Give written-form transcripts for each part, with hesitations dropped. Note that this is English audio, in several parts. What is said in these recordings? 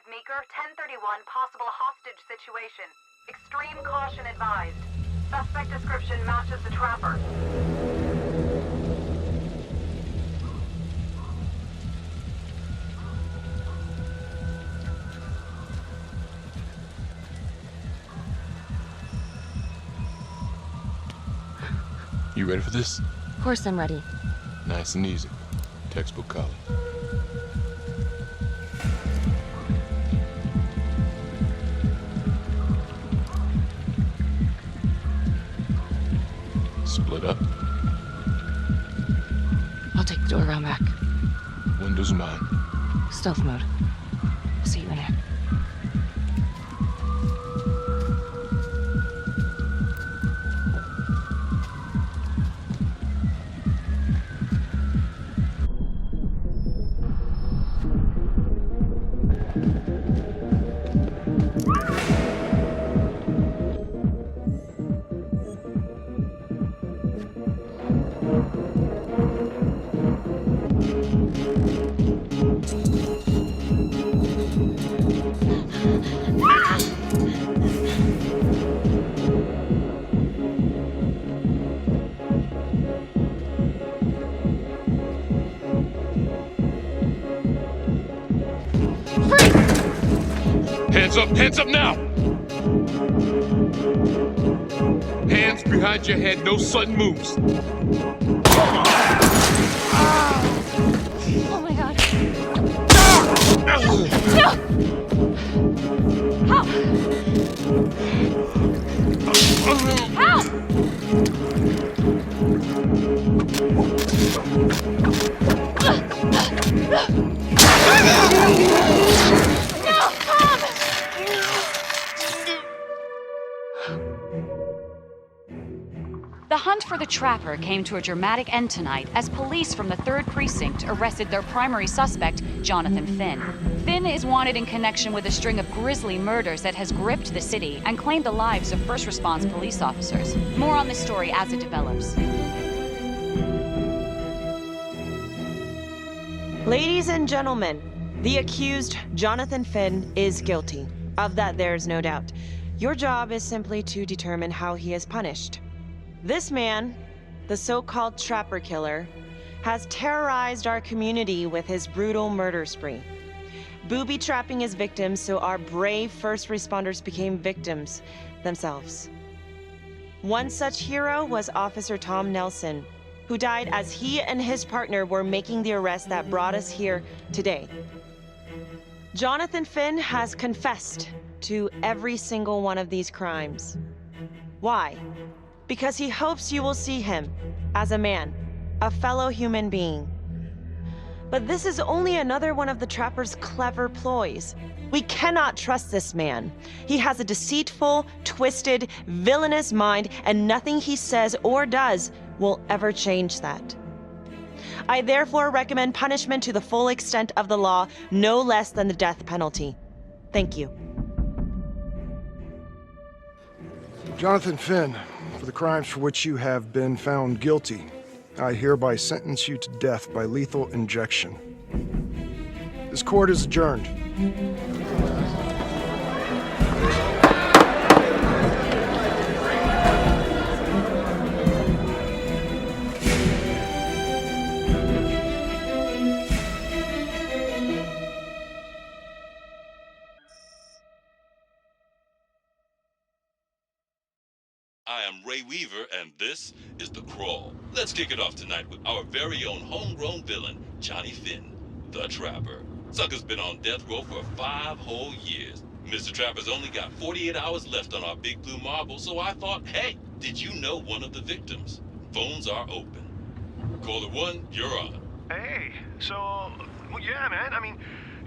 Meeker, 1031, possible hostage situation. Extreme caution advised. Suspect description matches the trapper. You ready for this? Of course I'm ready. Nice and easy. Textbook college. Split up. I'll take the door around back. Windows mine. Stealth mode. I'll see you in there. Hands up now! Hands behind your head, no sudden moves. Oh my god. No! Help! The hunt for the Trapper came to a dramatic end tonight as police from the 3rd Precinct arrested their primary suspect, Jonathan Finn. Finn is wanted in connection with a string of grisly murders that has gripped the city and claimed the lives of first response police officers. More on this story as it develops. Ladies and gentlemen, the accused, Jonathan Finn, is guilty. Of that, there is no doubt. Your job is simply to determine how he is punished. This man, the so-called Trapper Killer, has terrorized our community with his brutal murder spree, booby-trapping his victims so our brave first responders became victims themselves. One such hero was Officer Tom Nelson, who died as he and his partner were making the arrest that brought us here today. Jonathan Finn has confessed to every single one of these crimes. Why? Because he hopes you will see him as a man, a fellow human being. But this is only another one of the Trapper's clever ploys. We cannot trust this man. He has a deceitful, twisted, villainous mind, and nothing he says or does will ever change that. I therefore recommend punishment to the full extent of the law, no less than the death penalty. Thank you. Jonathan Finn, for the crimes for which you have been found guilty, I hereby sentence you to death by lethal injection. This court is adjourned. I am Ray Weaver, and this is The Crawl. Let's kick it off tonight with our very own homegrown villain, Johnny Finn, the Trapper. Sucker's been on death row for 5 whole years. Mr. Trapper's only got 48 hours left on our big blue marble, so I thought, hey, did you know one of the victims? Phones are open. Caller 1, you're on. Hey, so, well, yeah, man. I mean,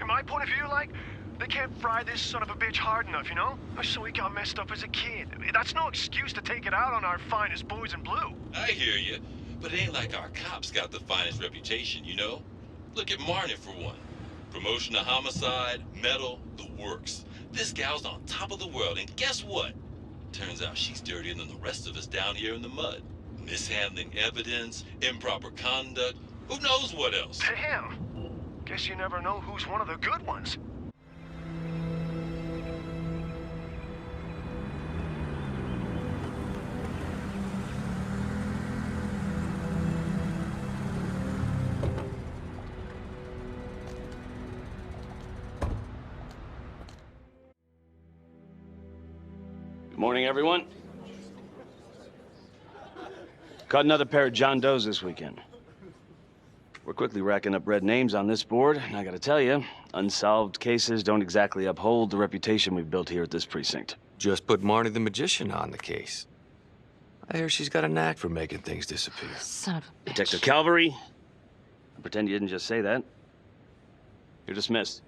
in my point of view, like, they can't fry this son of a bitch hard enough, you know? So he got messed up as a kid. That's no excuse to take it out on our finest boys in blue. I hear you, but it ain't like our cops got the finest reputation, you know? Look at Marney for one. Promotion to homicide, medal, the works. This gal's on top of the world, and guess what? Turns out she's dirtier than the rest of us down here in the mud. Mishandling evidence, improper conduct, who knows what else? Damn. Guess you never know who's one of the good ones. Good morning, everyone. Caught another pair of John Does this weekend. We're quickly racking up red names on this board, and I gotta tell you, unsolved cases don't exactly uphold the reputation we've built here at this precinct. Just put Marnie the magician on the case. I hear she's got a knack for making things disappear. Son of a bitch. Detective Calvary, I pretend you didn't just say that. You're dismissed.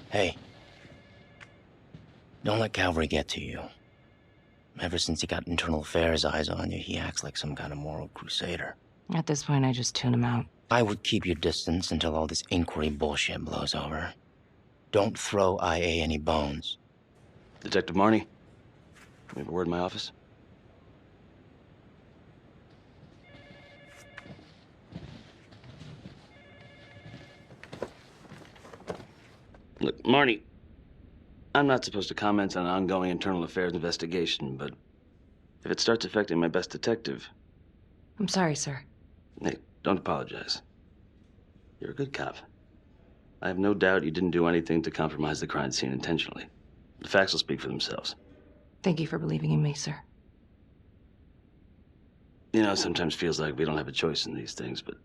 Hey, don't let Calvary get to you. Ever since he got internal affairs eyes on you, he acts like some kind of moral crusader. At this point, I just tune him out. I would keep your distance until all this inquiry bullshit blows over. Don't throw IA any bones. Detective Marney, we have a word in my office. Look, Marney, I'm not supposed to comment on an ongoing internal affairs investigation, but if it starts affecting my best detective... I'm sorry, sir. Hey, don't apologize. You're a good cop. I have no doubt you didn't do anything to compromise the crime scene intentionally. The facts will speak for themselves. Thank you for believing in me, sir. You know, it sometimes feels like we don't have a choice in these things, but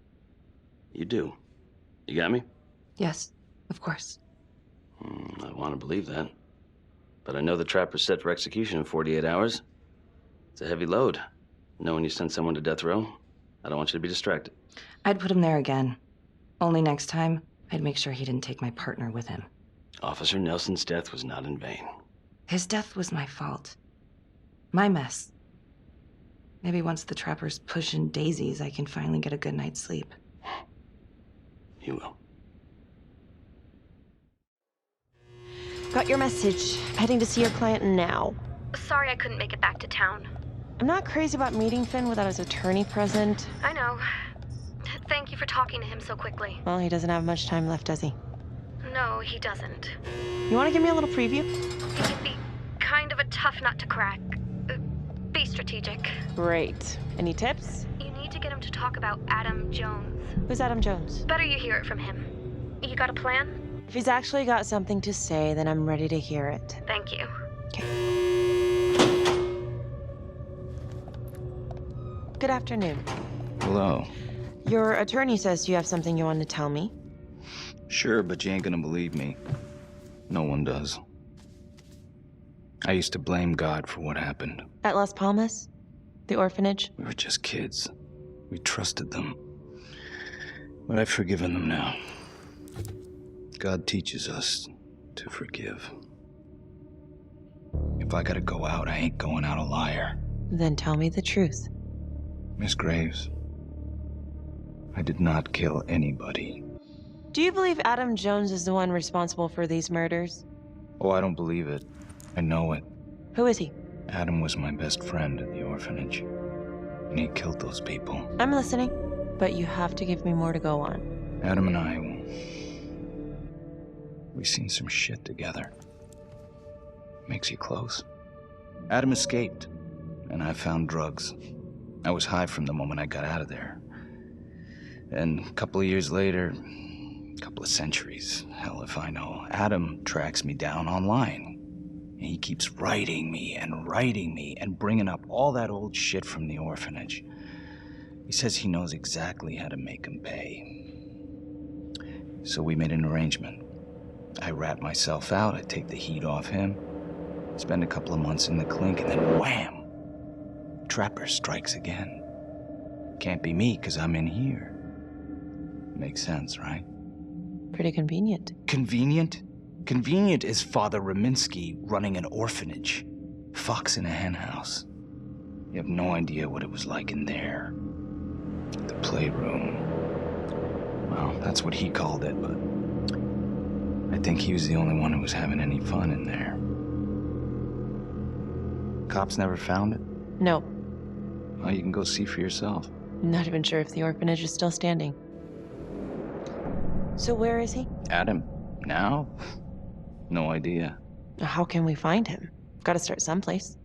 you do. You got me? Yes, of course. I want to believe that. But I know the trapper's set for execution in 48 hours. It's a heavy load. Knowing you sent someone to death row, I don't want you to be distracted. I'd put him there again. Only next time, I'd make sure he didn't take my partner with him. Officer Nelson's death was not in vain. His death was my fault. My mess. Maybe once the trapper's pushing daisies, I can finally get a good night's sleep. You will. Got your message. Heading to see your client now. Sorry I couldn't make it back to town. I'm not crazy about meeting Finn without his attorney present. I know. Thank you for talking to him so quickly. Well, he doesn't have much time left, does he? No, he doesn't. You want to give me a little preview? He'd be kind of a tough nut to crack. Be strategic. Great. Any tips? You need to get him to talk about Adam Jones. Who's Adam Jones? Better you hear it from him. You got a plan? If he's actually got something to say, then I'm ready to hear it. Thank you. Okay. Good afternoon. Hello. Your attorney says you have something you want to tell me. Sure, but you ain't gonna believe me. No one does. I used to blame God for what happened. At Las Palmas? The orphanage? We were just kids. We trusted them. But I've forgiven them now. God teaches us to forgive. If I gotta go out, I ain't going out a liar. Then tell me the truth. Miss Graves, I did not kill anybody. Do you believe Adam Jones is the one responsible for these murders? Oh, I don't believe it. I know it. Who is he? Adam was my best friend at the orphanage. And he killed those people. I'm listening, but you have to give me more to go on. Adam and I, we seen some shit together. Makes you close. Adam escaped, and I found drugs. I was high from the moment I got out of there. And a couple of years later, a couple of centuries, hell if I know, Adam tracks me down online. And he keeps writing me and bringing up all that old shit from the orphanage. He says he knows exactly how to make him pay. So we made an arrangement. I rat myself out, I take the heat off him, spend a couple of months in the clink, and then wham! Trapper strikes again. Can't be me, because I'm in here. Makes sense, right? Pretty convenient. Convenient? Convenient is Father Raminsky running an orphanage. Fox in a henhouse. You have no idea what it was like in there. The playroom. Well, that's what he called it, but I think he was the only one who was having any fun in there. Cops never found it? No. Well, you can go see for yourself. Not even sure if the orphanage is still standing. So where is he? Adam? Now? No idea. How can we find him? Gotta start someplace.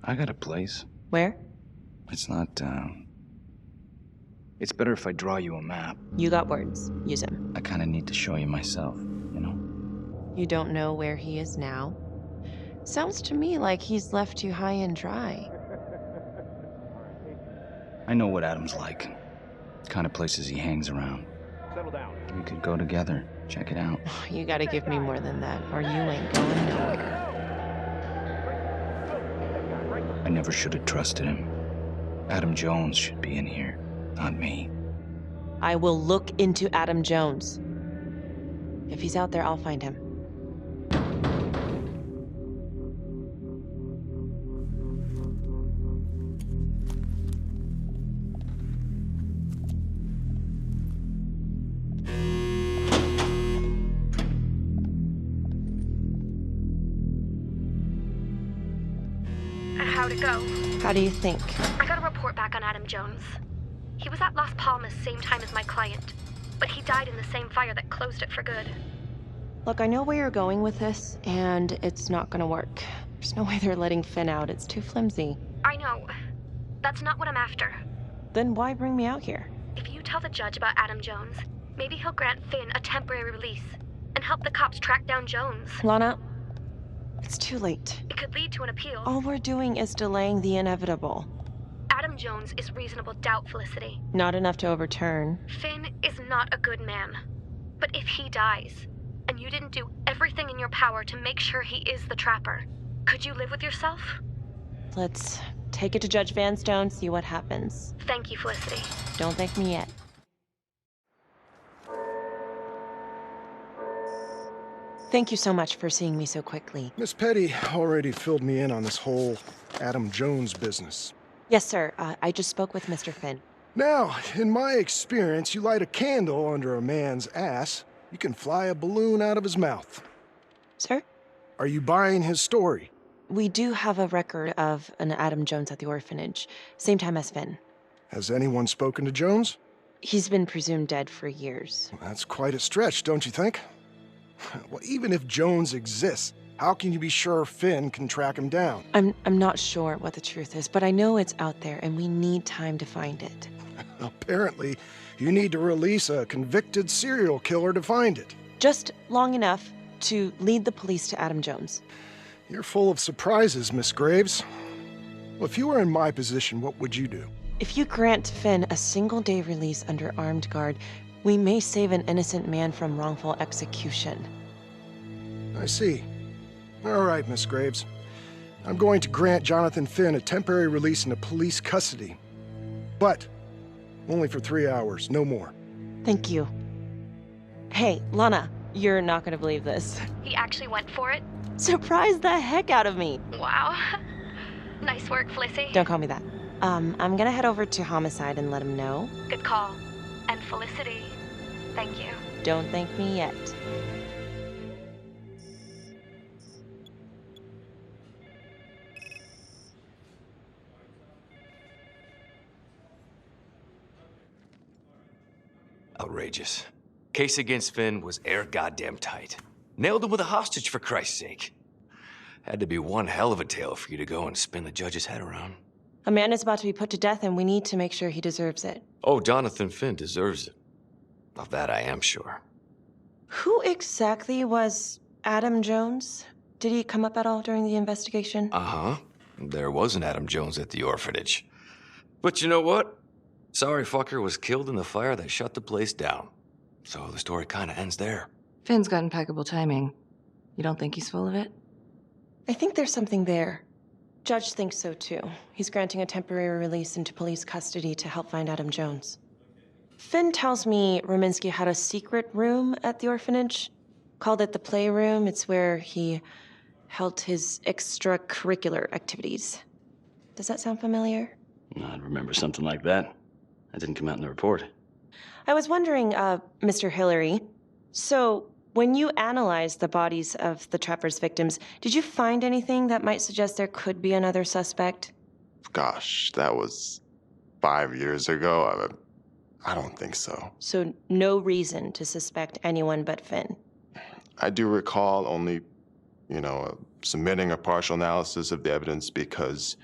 I got a place. Where? It's not, It's better if I draw you a map. You got words. Use them. I kinda need to show you myself, you know? You don't know where he is now? Sounds to me like he's left you high and dry. I know what Adam's like. The kind of places he hangs around. Settle down. We could go together. Check it out. You gotta give me more than that, or you ain't going nowhere. I never should have trusted him. Adam Jones should be in here, not me. I will look into Adam Jones. If he's out there, I'll find him. How'd it go? How do you think? I got a report back on Adam Jones. He was at Las Palmas same time as my client, but he died in the same fire that closed it for good. Look, I know where you're going with this, and it's not gonna work. There's no way they're letting Finn out. It's too flimsy. I know. That's not what I'm after. Then why bring me out here? If you tell the judge about Adam Jones, maybe he'll grant Finn a temporary release and help the cops track down Jones. Lana, it's too late. It could lead to an appeal. All we're doing is delaying the inevitable. Adam Jones is reasonable doubt, Felicity. Not enough to overturn. Finn is not a good man. But if he dies, and you didn't do everything in your power to make sure he is the trapper, could you live with yourself? Let's take it to Judge Vanstone, see what happens. Thank you, Felicity. Don't thank me yet. Thank you so much for seeing me so quickly. Miss Petty already filled me in on this whole Adam Jones business. Yes, sir. I just spoke with Mr. Finn. Now, in my experience, you light a candle under a man's ass, you can fly a balloon out of his mouth. Sir? Are you buying his story? We do have a record of an Adam Jones at the orphanage, same time as Finn. Has anyone spoken to Jones? He's been presumed dead for years. Well, that's quite a stretch, don't you think? Well, even if Jones exists, how can you be sure Finn can track him down? I'm not sure what the truth is, but I know it's out there, and we need time to find it. Apparently, you need to release a convicted serial killer to find it. Just long enough to lead the police to Adam Jones. You're full of surprises, Miss Graves. Well, if you were in my position, what would you do? If you grant Finn a single-day release under armed guard, we may save an innocent man from wrongful execution. I see. All right, Miss Graves. I'm going to grant Jonathan Finn a temporary release into police custody. But only for 3 hours, no more. Thank you. Hey, Lana, you're not gonna believe this. He actually went for it? Surprised the heck out of me. Wow. Nice work, Felicity. Don't call me that. I'm gonna head over to Homicide and let him know. Good call. And Felicity, thank you. Don't thank me yet. Outrageous. Case against Finn was air goddamn tight. Nailed him with a hostage, for Christ's sake. Had to be one hell of a tale for you to go and spin the judge's head around. A man is about to be put to death, and we need to make sure he deserves it. Oh, Jonathan Finn deserves it. Of that I am sure. Who exactly was Adam Jones? Did he come up at all during the investigation? Uh-huh. There was an Adam Jones at the orphanage. But you know what? Sorry fucker was killed in the fire that shut the place down. So the story kind of ends there. Finn's got impeccable timing. You don't think he's full of it? I think there's something there. Judge thinks so too. He's granting a temporary release into police custody to help find Adam Jones. Finn tells me Rominsky had a secret room at the orphanage. Called it the playroom. It's where he held his extracurricular activities. Does that sound familiar? I'd remember something like that. That didn't come out in the report. I was wondering, Mr. Hillary, so when you analyzed the bodies of the Trapper's victims, did you find anything that might suggest there could be another suspect? Gosh, that was 5 years ago. I don't think so. So no reason to suspect anyone but Finn? I do recall only, submitting a partial analysis of the evidence because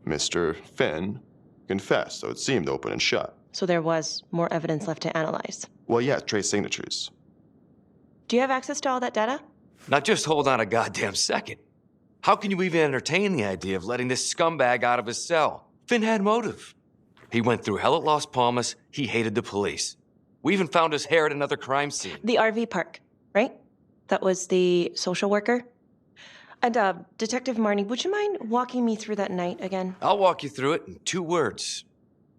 Mr. Finn confessed, so it seemed open and shut. So there was more evidence left to analyze? Well, yeah, trace signatures. Do you have access to all that data? Now just hold on a goddamn second. How can you even entertain the idea of letting this scumbag out of his cell? Finn had motive. He went through hell at Las Palmas. He hated the police. We even found his hair at another crime scene. The RV park, right? That was the social worker? And, Detective Marney, would you mind walking me through that night again? I'll walk you through it in 2 words.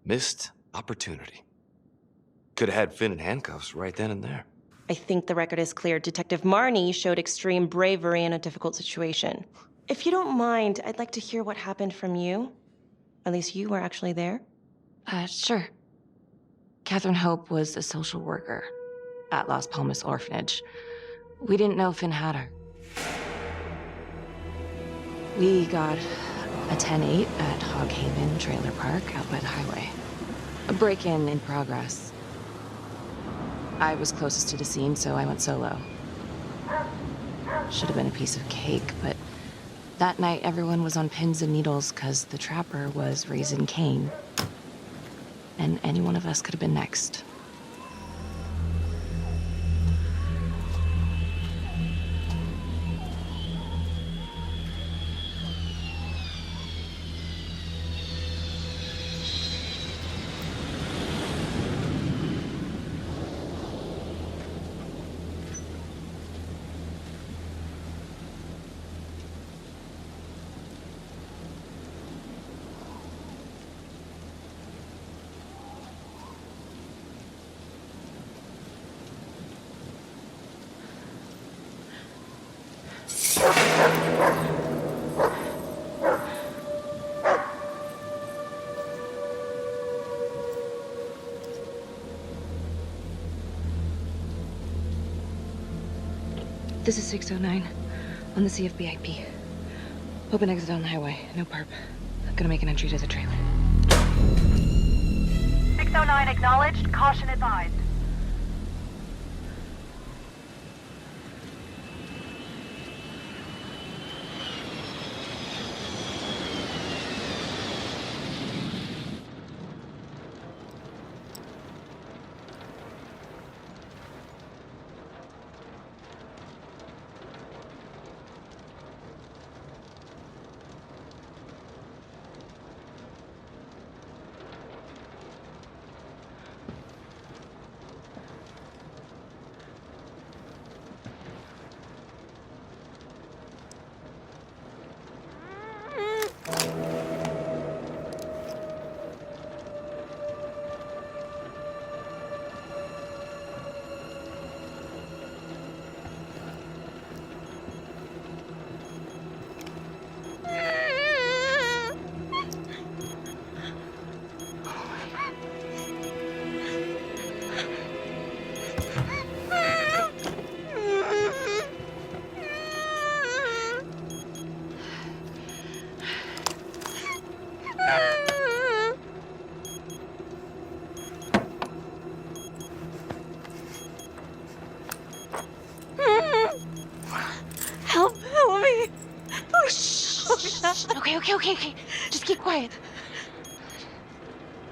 Missed opportunity. Could have had Finn in handcuffs right then and there. I think the record is clear. Detective Marney showed extreme bravery in a difficult situation. If you don't mind, I'd like to hear what happened from you. At least you were actually there. Sure. Catherine Hope was a social worker at Las Palmas Orphanage. We didn't know Finn had her. We got a 10-8 at Hog Haven Trailer Park out by the highway. A break-in in progress. I was closest to the scene, so I went solo. Should have been a piece of cake, but that night everyone was on pins and needles because the Trapper was raising Cain. And any one of us could have been next. This is 609 on the CFBIP. Open exit on the highway. No perp. I'm gonna make an entry to the trailer. 609 acknowledged. Caution advised. Help me. Oh, shh. Okay. Just keep quiet.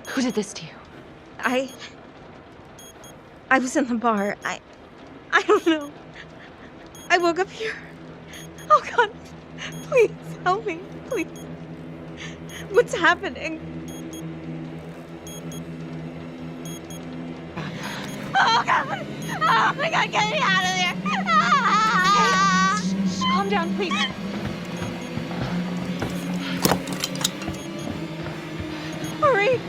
Who did this to you? I was in the bar. I don't know. I woke up here. Oh, God. Please, help me. Please. What's happening? Oh, God. Oh, my God, get me out of there. Ah! Shh, calm down, please. Hurry.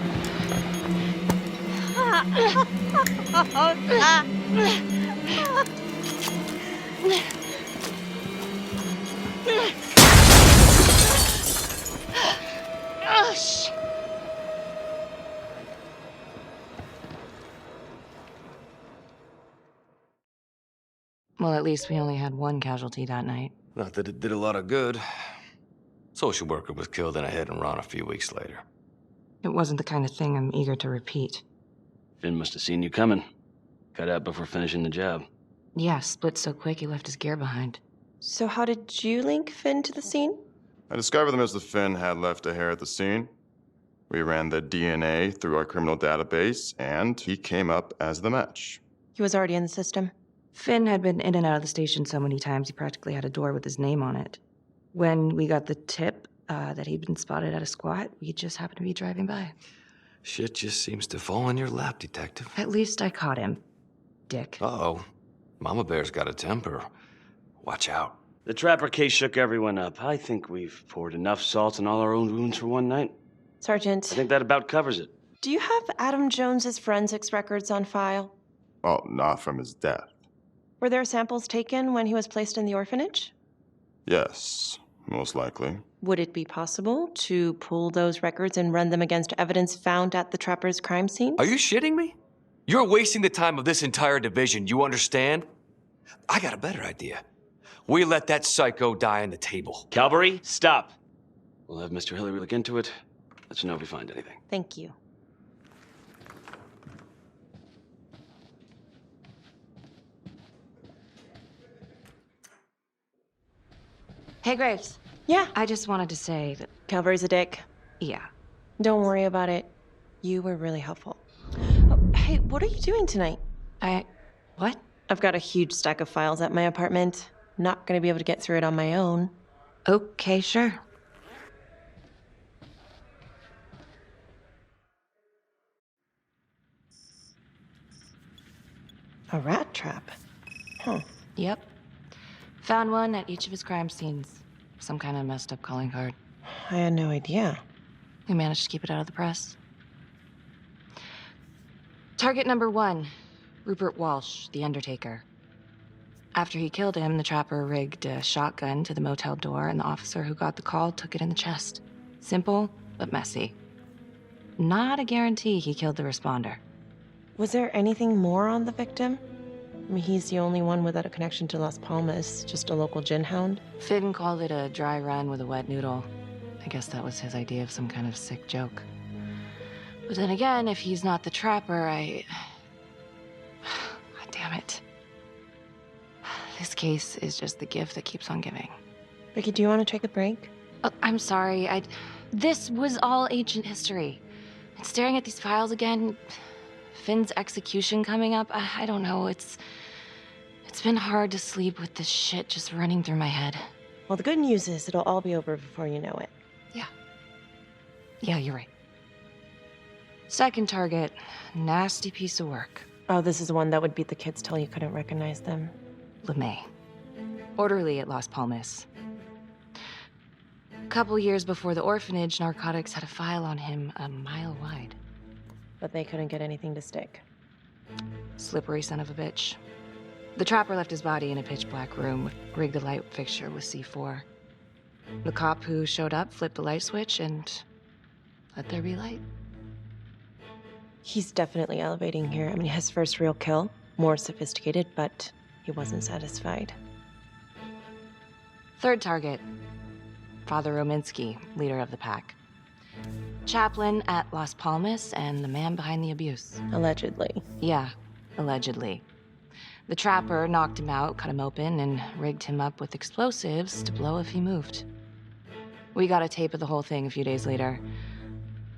Oh, shit. Well, at least we only had one casualty that night. Not that it did a lot of good. Social worker was killed in a hit-and-run a few weeks later. It wasn't the kind of thing I'm eager to repeat. Finn must have seen you coming. Cut out before finishing the job. Yeah, split so quick he left his gear behind. So how did you link Finn to the scene? I discovered that Mr. Finn had left a hair at the scene. We ran the DNA through our criminal database, and he came up as the match. He was already in the system. Finn had been in and out of the station so many times he practically had a door with his name on it. When we got the tip that he'd been spotted at a squat, we just happened to be driving by. Shit just seems to fall in your lap, Detective. At least I caught him, dick. Uh-oh. Mama Bear's got a temper. Watch out. The Trapper case shook everyone up. I think we've poured enough salt on all our own wounds for one night. Sergeant. I think that about covers it. Do you have Adam Jones's forensics records on file? Well, not from his death. Were there samples taken when he was placed in the orphanage? Yes, most likely. Would it be possible to pull those records and run them against evidence found at the Trapper's crime scene? Are you shitting me? You're wasting the time of this entire division, you understand? I got a better idea. We let that psycho die on the table. Calvary, stop. We'll have Mr. Hillary look into it. Let you know if we find anything. Thank you. Hey, Graves. Yeah? I just wanted to say that... Calvary's a dick. Yeah. Don't worry about it. You were really helpful. Oh, hey, what are you doing tonight? What? I've got a huge stack of files at my apartment. Not gonna be able to get through it on my own. Okay, sure. A rat trap? Huh. Yep. Found one at each of his crime scenes. Some kind of messed up calling card. I had no idea. We managed to keep it out of the press. Target number 1, Rupert Walsh, the Undertaker. After he killed him, the Trapper rigged a shotgun to the motel door, and the officer who got the call took it in the chest. Simple, but messy. Not a guarantee he killed the responder. Was there anything more on the victim? I mean, he's the only one without a connection to Las Palmas, just a local gin hound. Finn called it a dry run with a wet noodle. I guess that was his idea of some kind of sick joke. But then again, if he's not the Trapper, God damn it. This case is just the gift that keeps on giving. Becky, do you want to take a break? Oh, I'm sorry. This was all ancient history. And staring at these files again, Finn's execution coming up, I don't know. It's been hard to sleep with this shit just running through my head. Well, the good news is it'll all be over before you know it. Yeah, you're right. Second target, nasty piece of work. Oh, this is the one that would beat the kids till you couldn't recognize them. LeMay. Orderly at Las Palmas. A couple years before the orphanage, narcotics had a file on him a mile wide. But they couldn't get anything to stick. Slippery son of a bitch. The Trapper left his body in a pitch-black room, rigged the light fixture with C4. The cop who showed up flipped the light switch and let there be light. He's definitely elevating here. I mean, his first real kill, more sophisticated, but he wasn't satisfied. Third target, Father Rominsky, leader of the pack. Chaplain at Las Palmas and the man behind the abuse. Allegedly. Yeah, allegedly. The Trapper knocked him out, cut him open, and rigged him up with explosives to blow if he moved. We got a tape of the whole thing a few days later.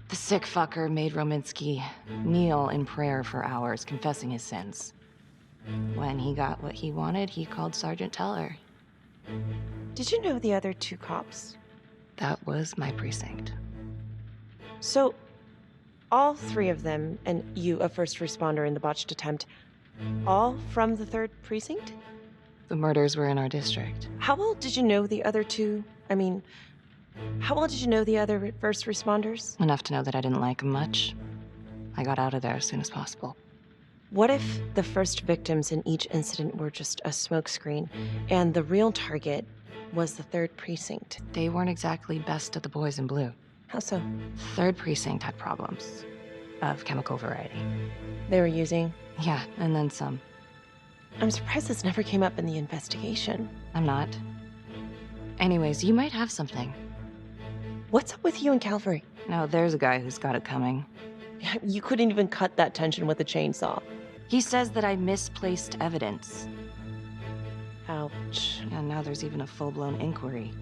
The sick fucker made Rominsky kneel in prayer for hours, confessing his sins. When he got what he wanted, he called Sergeant Teller. Did you know the other two cops? That was my precinct. So, all three of them, and you, a first responder in the botched attempt, all from the 3rd precinct? The murders were in our district. How well did you know the other two? I mean, how well did you know the other first responders? Enough to know that I didn't like them much. I got out of there as soon as possible. What if the first victims in each incident were just a smokescreen, and the real target was the 3rd precinct? They weren't exactly best of the boys in blue. How so? 3rd precinct had problems. Of chemical variety. They were using? Yeah, and then some. I'm surprised this never came up in the investigation. I'm not. Anyways, you might have something. What's up with you and Calvary? No, there's a guy who's got it coming. You couldn't even cut that tension with a chainsaw. He says that I misplaced evidence. Ouch. And now there's even a full-blown inquiry.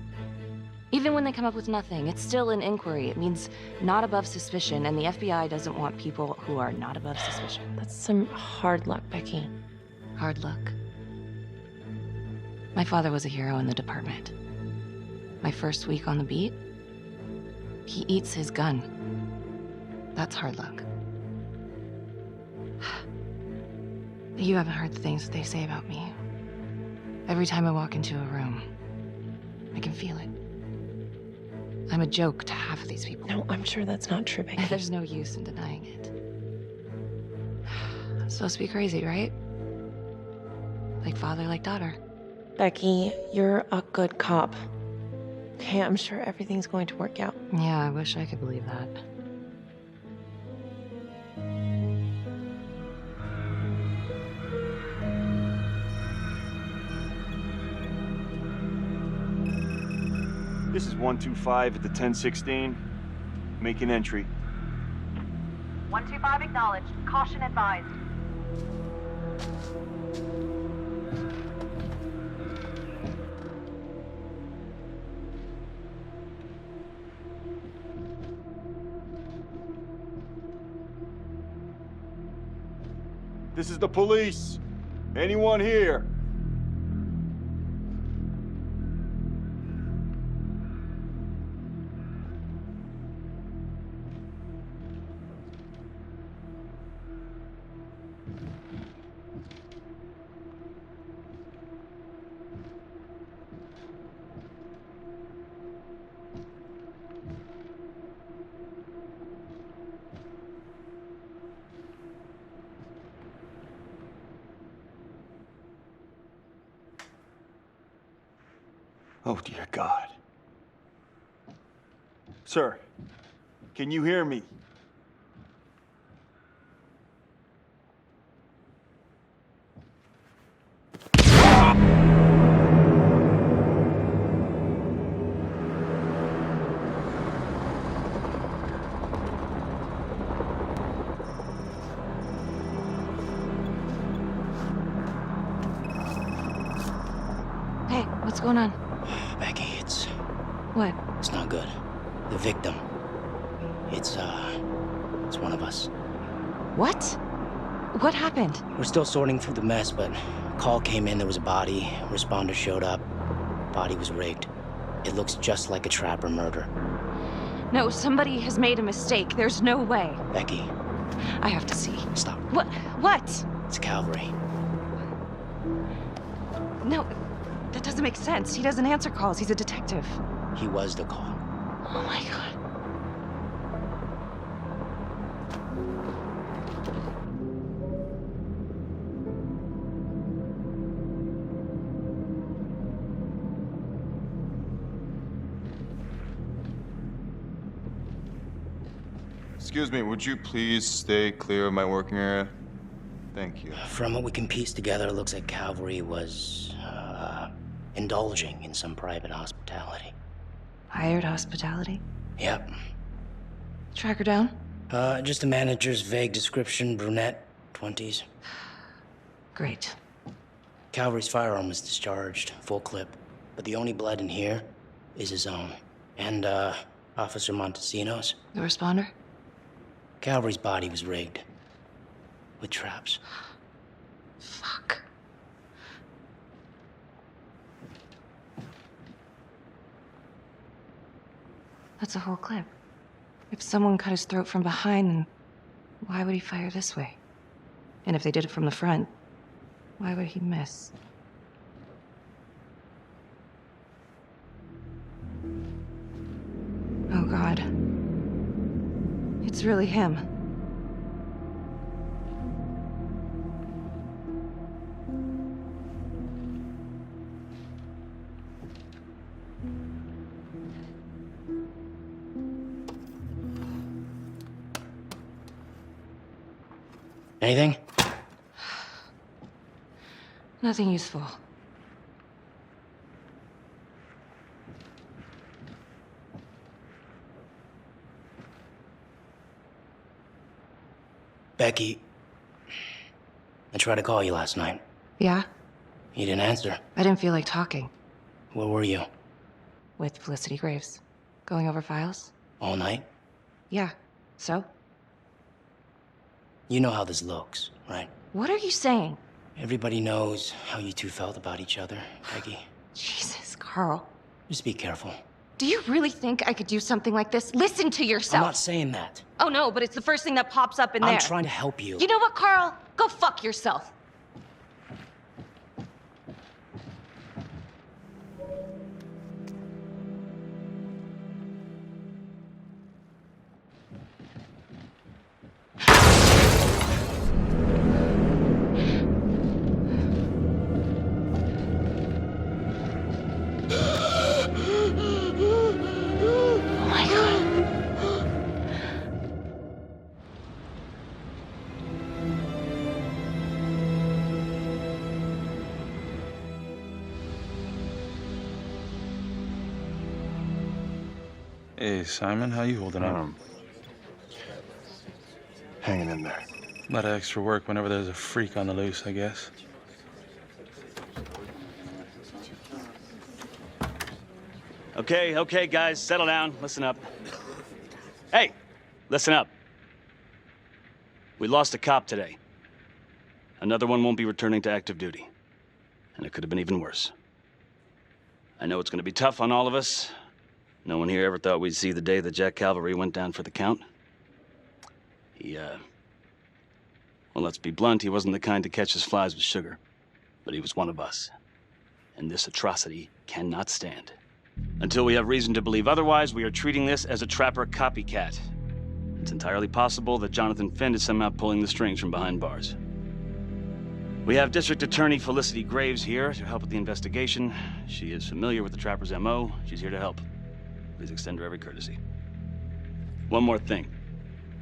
Even when they come up with nothing, it's still an inquiry. It means not above suspicion, and the FBI doesn't want people who are not above suspicion. That's some hard luck, Becky. Hard luck. My father was a hero in the department. My first week on the beat, he eats his gun. That's hard luck. You haven't heard the things that they say about me. Every time I walk into a room, I can feel it. I'm a joke to half of these people. No, I'm sure that's not true, Becky. There's no use in denying it. It's supposed to be crazy, right? Like father, like daughter. Becky, you're a good cop. Okay, I'm sure everything's going to work out. Yeah, I wish I could believe that. This is 125 at the 1016. Making entry. 125 acknowledged. Caution advised. This is the police. Anyone here? Oh, dear God. Sir, can you hear me? Hey, what's going on? Becky, it's What? not good. The victim. It's one of us. What? What happened? We're still sorting through the mess, but call came in, there was a body. Responder showed up. Body was rigged. It looks just like a trapper murder. No, somebody has made a mistake. There's no way. Becky. I have to see. Stop. What? What? It's Calvary. No, that doesn't make sense. He doesn't answer calls. He's a detective. He was the call. Oh my God. Excuse me, would you please stay clear of my working area? Thank you. From what we can piece together, it looks like Calvary was, indulging in some private hospitality. Hired hospitality? Yep. Track her down? Just the manager's vague description, brunette, 20s. Great. Calvary's firearm was discharged, full clip. But the only blood in here is his own. And, Officer Montesino's. The responder? Calvary's body was rigged. With traps. Fuck. That's a whole clip. If someone cut his throat from behind, then why would he fire this way? And if they did it from the front, why would he miss? Oh, God. It's really him. Anything? Nothing useful. Becky, I tried to call you last night. Yeah? You didn't answer. I didn't feel like talking. Where were you? With Felicity Graves. Going over files? All night? Yeah. So? You know how this looks, right? What are you saying? Everybody knows how you two felt about each other, Becky. Jesus, Carl. Just be careful. Do you really think I could do something like this? Listen to yourself. I'm not saying that. Oh no, but it's the first thing that pops up in there. I'm trying to help you. You know what, Carl? Go fuck yourself. Hey, Simon, how you holding up? Hanging in there. A lot of extra work whenever there's a freak on the loose, I guess. Okay, guys, settle down. Listen up. Hey, listen up. We lost a cop today. Another one won't be returning to active duty. And it could have been even worse. I know it's going to be tough on all of us. No one here ever thought we'd see the day that Jack Calvary went down for the count. Well, let's be blunt, he wasn't the kind to catch his flies with sugar. But he was one of us. And this atrocity cannot stand. Until we have reason to believe otherwise, we are treating this as a trapper copycat. It's entirely possible that Jonathan Finn is somehow pulling the strings from behind bars. We have District Attorney Felicity Graves here to help with the investigation. She is familiar with the trapper's MO. She's here to help. Please extend her every courtesy. One more thing.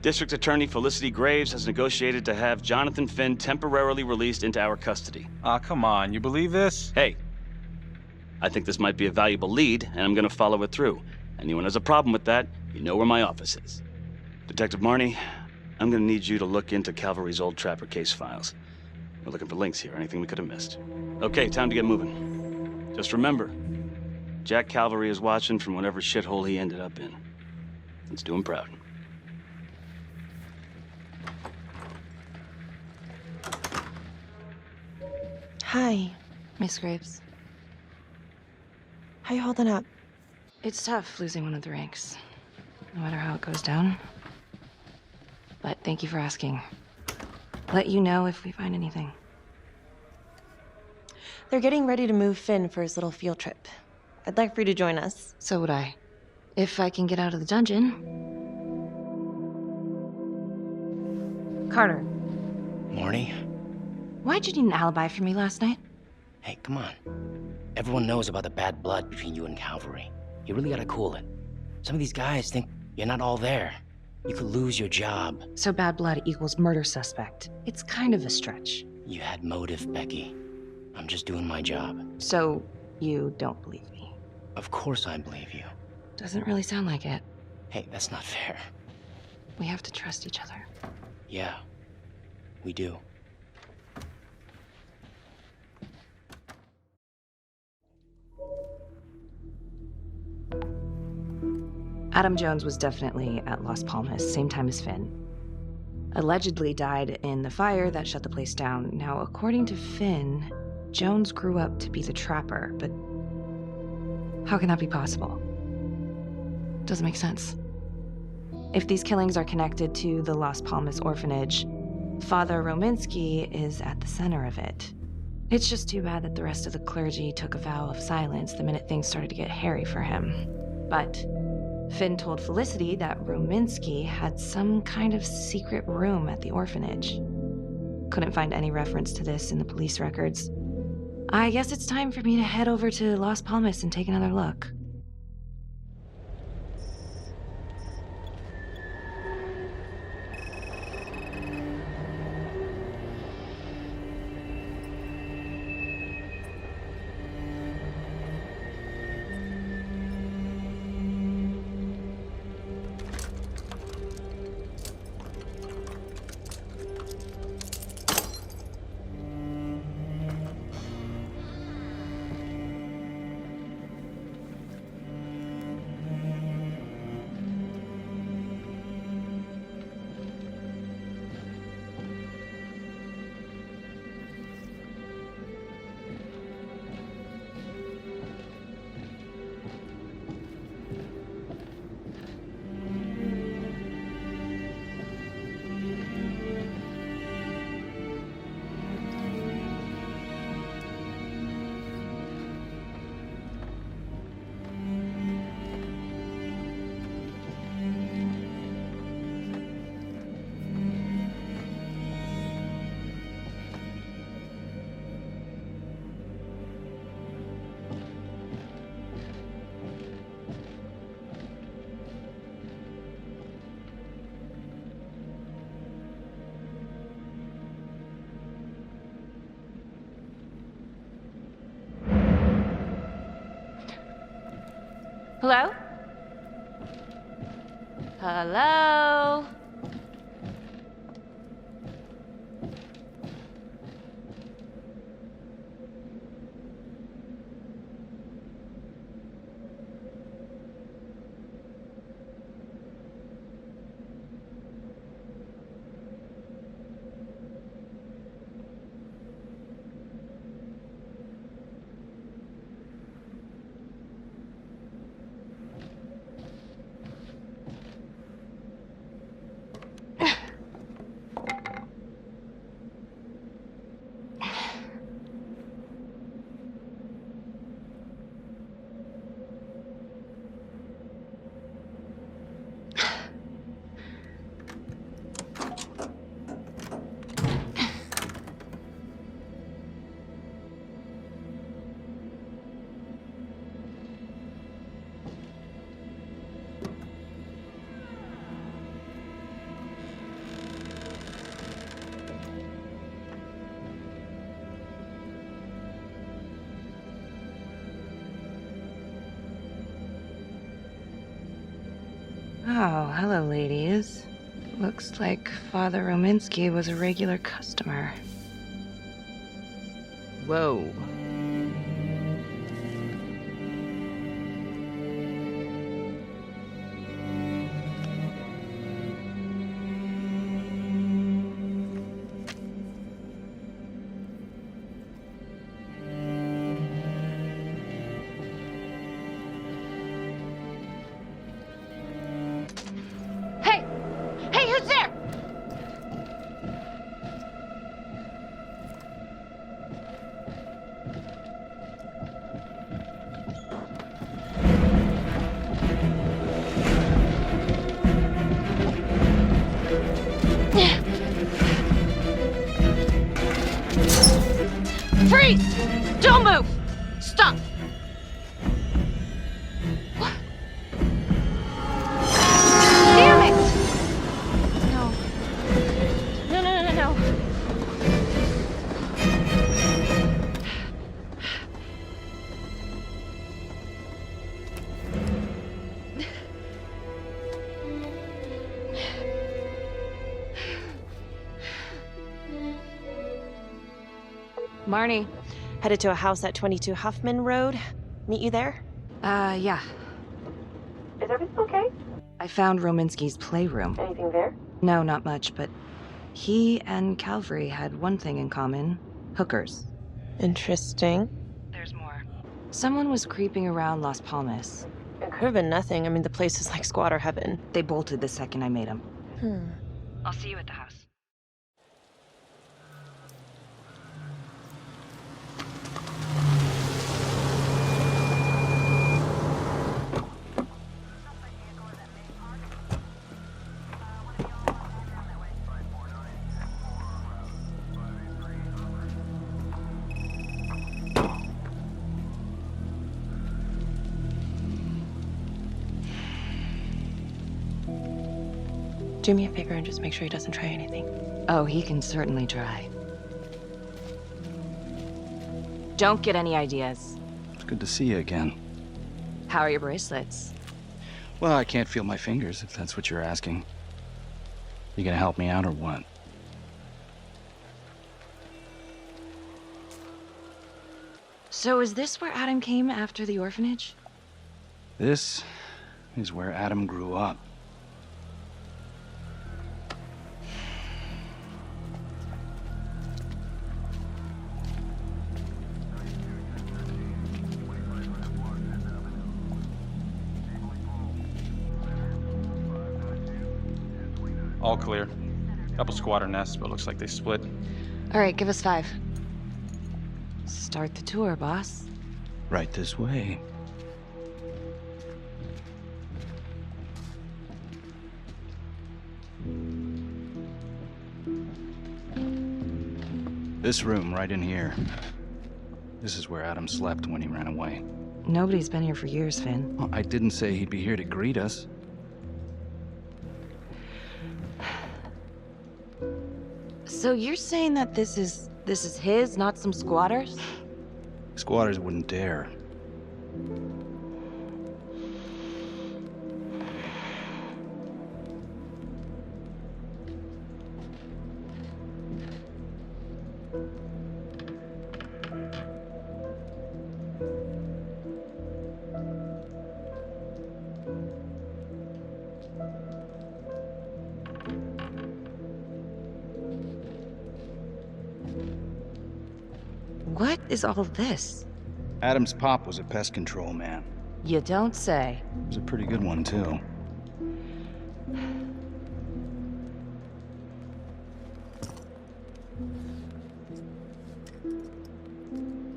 District Attorney Felicity Graves has negotiated to have Jonathan Finn temporarily released into our custody. Aw, come on. You believe this? Hey, I think this might be a valuable lead, and I'm gonna follow it through. Anyone has a problem with that, you know where my office is. Detective Marney, I'm gonna need you to look into Calvary's old trapper case files. We're looking for links here, anything we could have missed. Okay, time to get moving. Just remember, Jack Calvary is watching from whatever shithole he ended up in. Let's do him proud. Hi, Miss Graves. how you holding up? It's tough losing one of the ranks, no matter how it goes down. But thank you for asking. Let you know if we find anything. They're getting ready to move Finn for his little field trip. I'd like for you to join us. So would I. If I can get out of the dungeon. Carter, Marnie? why'd you need an alibi for me last night? Hey, come on. Everyone knows about the bad blood between you and Calvary. You really gotta cool it. Some of these guys think you're not all there. You could lose your job. So bad blood equals murder suspect. It's kind of a stretch. You had motive, Becky. I'm just doing my job. So you don't believe me? Of course I believe you. Doesn't really sound like it. Hey, that's not fair. We have to trust each other. Yeah, we do. Adam Jones was definitely at Las Palmas, same time as Finn. Allegedly died in the fire that shut the place down. Now, according to Finn, Jones grew up to be the trapper, but how can that be possible? Doesn't make sense. If these killings are connected to the Las Palmas orphanage, Father Rominsky is at the center of it. It's just too bad that the rest of the clergy took a vow of silence the minute things started to get hairy for him. But Finn told Felicity that Rominsky had some kind of secret room at the orphanage. Couldn't find any reference to this in the police records. I guess it's time for me to head over to Las Palmas and take another look. Hello? Hello? Oh, hello, ladies. Looks like Father Rominsky was a regular customer. Whoa. Freeze! Don't move! Stop! What? Damn it! No. No. Marnie. Headed to a house at 22 Huffman Road. Meet you there? Yeah. Is everything okay? I found Rominsky's playroom. Anything there? No, not much, but he and Calvary had one thing in common. Hookers. Interesting. There's more. Someone was creeping around Las Palmas. And Could have been nothing. I mean, the place is like squatter heaven. They bolted the second I made them. I'll see you at the house. Do me a favor and just make sure he doesn't try anything. Oh, he can certainly try. Don't get any ideas. It's good to see you again. How are your bracelets? Well, I can't feel my fingers, if that's what you're asking. You gonna help me out or what? So is this where Adam came after the orphanage? This is where Adam grew up. All clear. Couple squatter nests, but looks like they split. All right, give us 5. Start the tour, boss. Right this way. This room, right in here. This is where Adam slept when he ran away. Nobody's been here for years, Finn. Well, I didn't say he'd be here to greet us. So you're saying that this is his, not some squatters? Squatters wouldn't dare. What is all this? Adam's pop was a pest control man. You don't say. He was a pretty good one, too.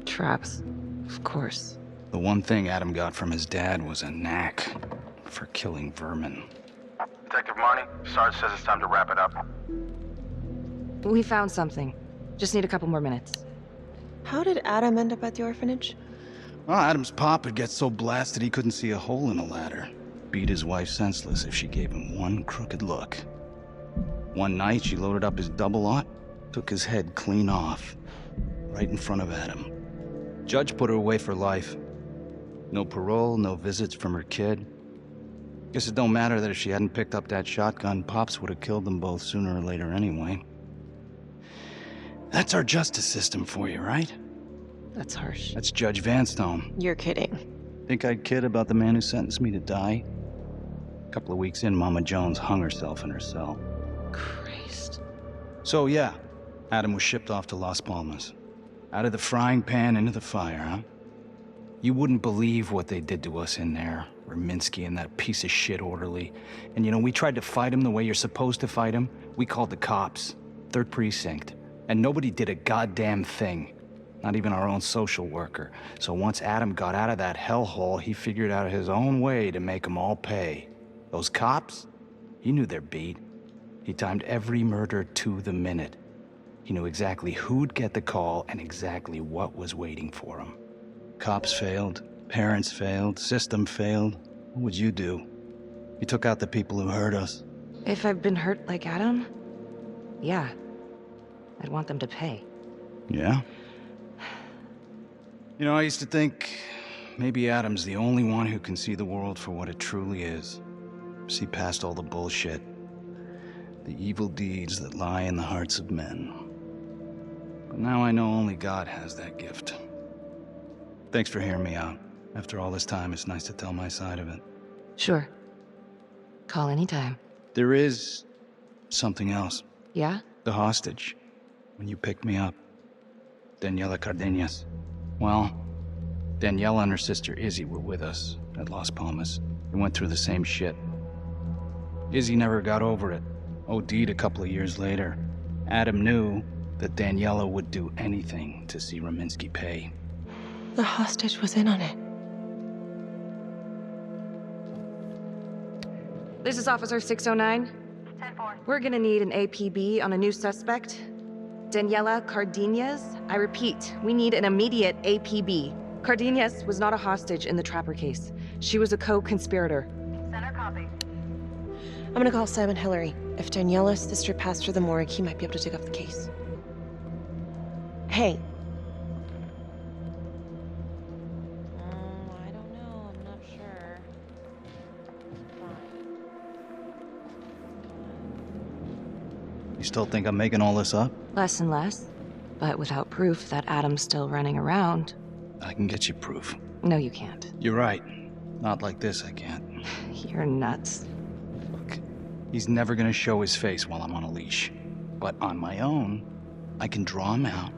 Traps, of course. The one thing Adam got from his dad was a knack for killing vermin. Detective Marney, Sarge says it's time to wrap it up. We found something. Just need a couple more minutes. How did Adam end up at the orphanage? Well, Adam's pop would get so blasted he couldn't see a hole in a ladder. Beat his wife senseless if she gave him one crooked look. One night, she loaded up his double-aught, took his head clean off, right in front of Adam. Judge put her away for life. No parole, no visits from her kid. Guess it don't matter that if she hadn't picked up that shotgun, Pops would have killed them both sooner or later anyway. That's our justice system for you, right? That's harsh. That's Judge Vanstone. You're kidding. Think I'd kid about the man who sentenced me to die? A couple of weeks in, Mama Jones hung herself in her cell. Christ. So yeah, Adam was shipped off to Las Palmas. Out of the frying pan into the fire, huh? You wouldn't believe what they did to us in there. Raminsky and that piece of shit orderly. And you know, we tried to fight him the way you're supposed to fight him. We called the cops. 3rd Precinct. And nobody did a goddamn thing. Not even our own social worker. So once Adam got out of that hellhole, he figured out his own way to make them all pay. Those cops, he knew their beat. He timed every murder to the minute. He knew exactly who'd get the call and exactly what was waiting for him. Cops failed, parents failed, system failed. What would you do? You took out the people who hurt us. If I've been hurt like Adam, yeah. I'd want them to pay. Yeah? You know, I used to think maybe Adam's the only one who can see the world for what it truly is. See past all the bullshit. The evil deeds that lie in the hearts of men. But now I know only God has that gift. Thanks for hearing me out. After all this time, it's nice to tell my side of it. Sure. Call anytime. There is something else. Yeah? The hostage. When you picked me up. Daniela Cardenas. Well, Daniela and her sister Izzy were with us at Las Palmas. He went through the same shit. Izzy never got over it. OD'd a couple of years later. Adam knew that Daniela would do anything to see Rominsky pay. The hostage was in on it. This is Officer 609. 10-4. We're gonna need an APB on a new suspect. Daniela Cardenas. I repeat, we need an immediate APB. Cardenas was not a hostage in the Trapper case. She was a co-conspirator. Center copy. I'm gonna call Simon Hillary. If Daniela's sister passed through the morgue, he might be able to dig up the case. Hey. I don't know. I'm not sure. You still think I'm making all this up? Less and less. But without proof that Adam's still running around. I can get you proof. No, you can't. You're right. Not like this, I can't. You're nuts. Look, he's never gonna show his face while I'm on a leash. But on my own, I can draw him out,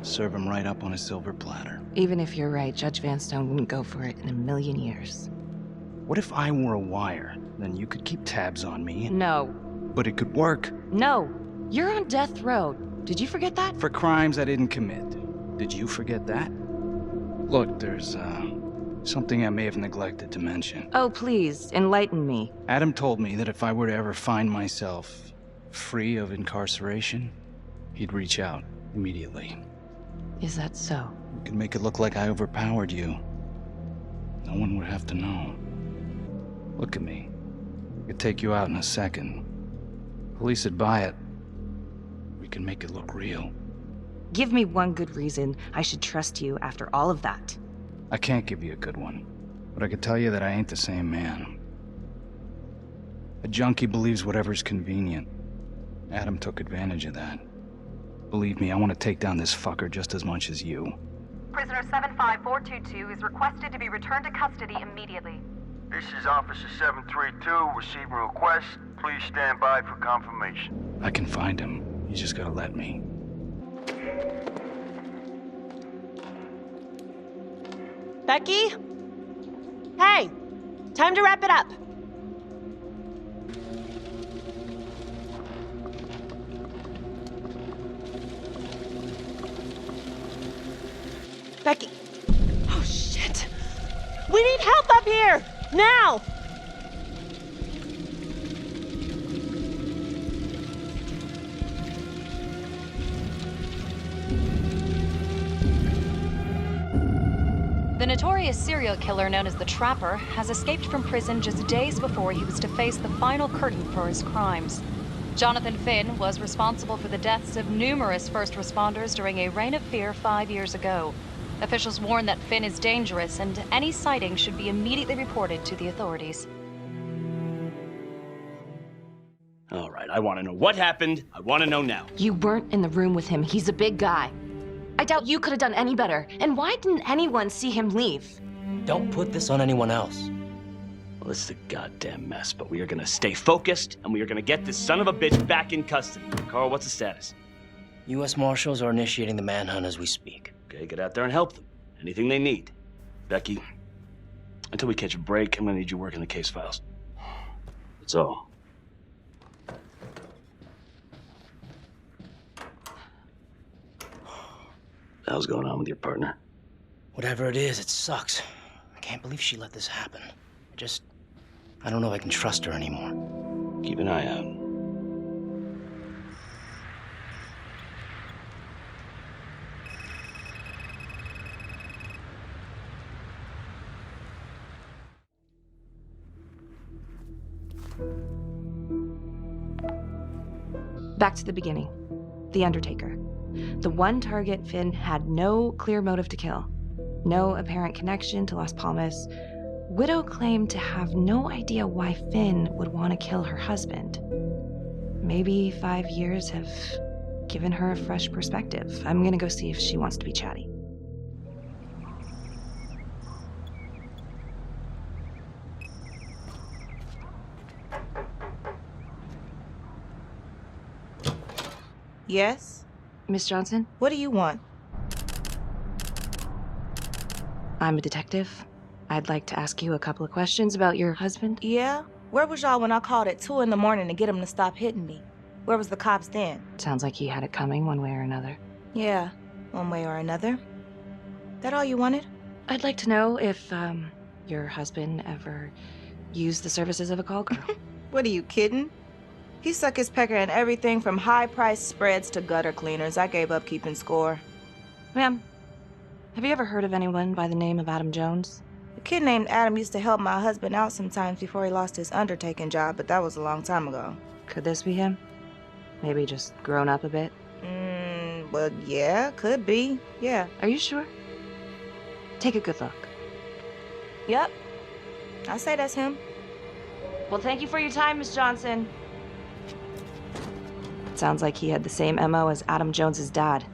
serve him right up on a silver platter. Even if you're right, Judge Vanstone wouldn't go for it in a million years. What if I wore a wire? Then you could keep tabs on me and... No. But it could work. No. You're on death row. Did you forget that? For crimes I didn't commit. Did you forget that? Look, there's, something I may have neglected to mention. Oh, please, enlighten me. Adam told me that if I were to ever find myself free of incarceration, he'd reach out immediately. Is that so? You could make it look like I overpowered you. No one would have to know. Look at me. I could take you out in a second. Police would buy it. We can make it look real. Give me one good reason I should trust you after all of that. I can't give you a good one, but I can tell you that I ain't the same man. A junkie believes whatever's convenient. Adam took advantage of that. Believe me, I want to take down this fucker just as much as you. Prisoner 75422 is requested to be returned to custody immediately. This is Officer 732, receiving request. Please stand by for confirmation. I can find him. You just gotta let me. Becky? Hey! Time to wrap it up. Becky. Oh, shit. We need help up here! Now! The notorious serial killer known as the Trapper has escaped from prison just days before he was to face the final curtain for his crimes. Jonathan Finn was responsible for the deaths of numerous first responders during a reign of fear 5 years ago. Officials warn that Finn is dangerous and any sighting should be immediately reported to the authorities. All right, I want to know what happened. I want to know now. You weren't in the room with him. He's a big guy. I doubt you could have done any better. And why didn't anyone see him leave? Don't put this on anyone else. Well, it's a goddamn mess, but we are gonna stay focused, and we are gonna get this son of a bitch back in custody. Carl, what's the status? U.S. Marshals are initiating the manhunt as we speak. Okay, get out there and help them. Anything they need. Becky, until we catch a break, I'm gonna need you working the case files. That's all. What the hell's going on with your partner? Whatever it is, it sucks. I can't believe she let this happen. I don't know if I can trust her anymore. Keep an eye out. Back to the beginning. The Undertaker. The one target Finn had no clear motive to kill. No apparent connection to Las Palmas. Widow claimed to have no idea why Finn would want to kill her husband. Maybe 5 years have given her a fresh perspective. I'm gonna go see if she wants to be chatty. Yes? Miss Johnson? What do you want? I'm a detective. I'd like to ask you a couple of questions about your husband. Yeah? Where was y'all when I called at 2 in the morning to get him to stop hitting me? Where was the cops then? Sounds like he had it coming one way or another. Yeah, one way or another. That all you wanted? I'd like to know if, your husband ever used the services of a call girl. What are you kidding? He suck his pecker in everything from high-priced spreads to gutter cleaners. I gave up keeping score. Ma'am, have you ever heard of anyone by the name of Adam Jones? A kid named Adam used to help my husband out sometimes before he lost his undertaking job, but that was a long time ago. Could this be him? Maybe just grown up a bit? Well, yeah, could be. Yeah. Are you sure? Take a good look. Yep. I say that's him. Well, thank you for your time, Miss Johnson. Sounds like he had the same MO as Adam Jones's dad.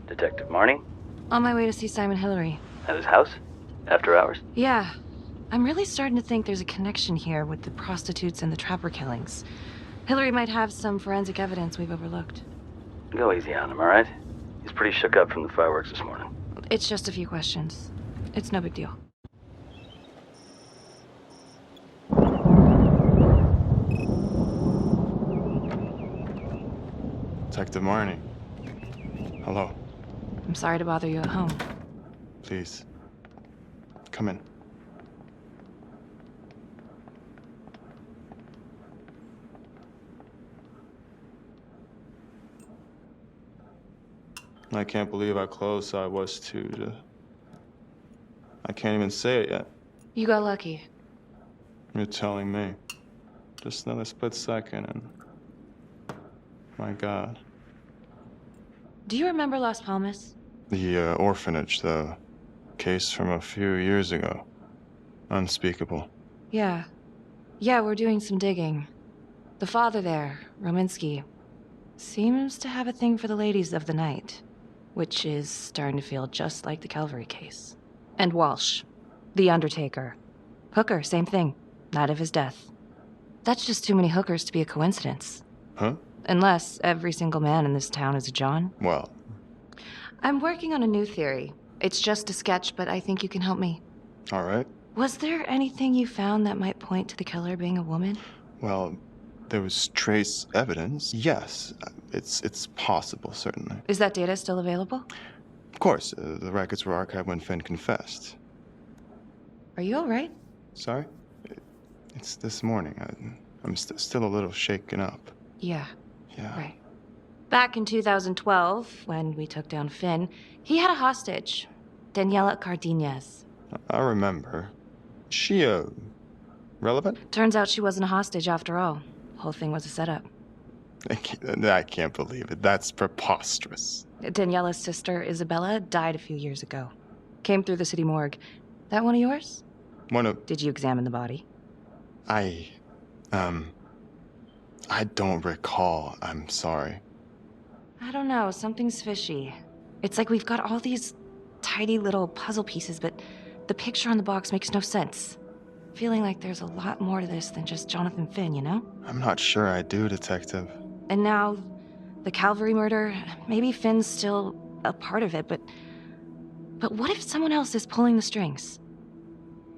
Detective Marney? On my way to see Simon Hillary. At his house? After hours? Yeah. I'm really starting to think there's a connection here with the prostitutes and the trapper killings. Hillary might have some forensic evidence we've overlooked. Go easy on him, all right? He's pretty shook up from the fireworks this morning. It's just a few questions. It's no big deal. Detective Marney. Hello. I'm sorry to bother you at home. Please. Come in. I can't believe how close I was to I can't even say it yet. You got lucky. You're telling me. Just another split second and... My God. Do you remember Las Palmas? The orphanage, the case from a few years ago. Unspeakable. Yeah. Yeah, we're doing some digging. The father there, Rominsky, seems to have a thing for the ladies of the night, which is starting to feel just like the Calvary case. And Walsh, the undertaker. Hooker, same thing. Night of his death. That's just too many hookers to be a coincidence. Huh? Unless every single man in this town is a John. Well. I'm working on a new theory. It's just a sketch, but I think you can help me. All right. Was there anything you found that might point to the killer being a woman? Well, there was trace evidence. Yes, it's possible, certainly. Is that data still available? Of course, the records were archived when Finn confessed. Are you all right? Sorry? It's this morning. I'm still a little shaken up. Yeah. Yeah. Right. Back in 2012, when we took down Finn, he had a hostage, Daniela Cardenas. I remember. Is she, relevant? Turns out she wasn't a hostage after all. Whole thing was a setup. I can't believe it. That's preposterous. Daniela's sister, Isabella, died a few years ago. Came through the city morgue. That one of yours? One of... Did you examine the body? I don't recall. I'm sorry. I don't know. Something's fishy. It's like we've got all these tidy little puzzle pieces, but the picture on the box makes no sense. Feeling like there's a lot more to this than just Jonathan Finn, you know? I'm not sure I do, Detective. And now, the Calvary murder, maybe Finn's still a part of it, but what if someone else is pulling the strings?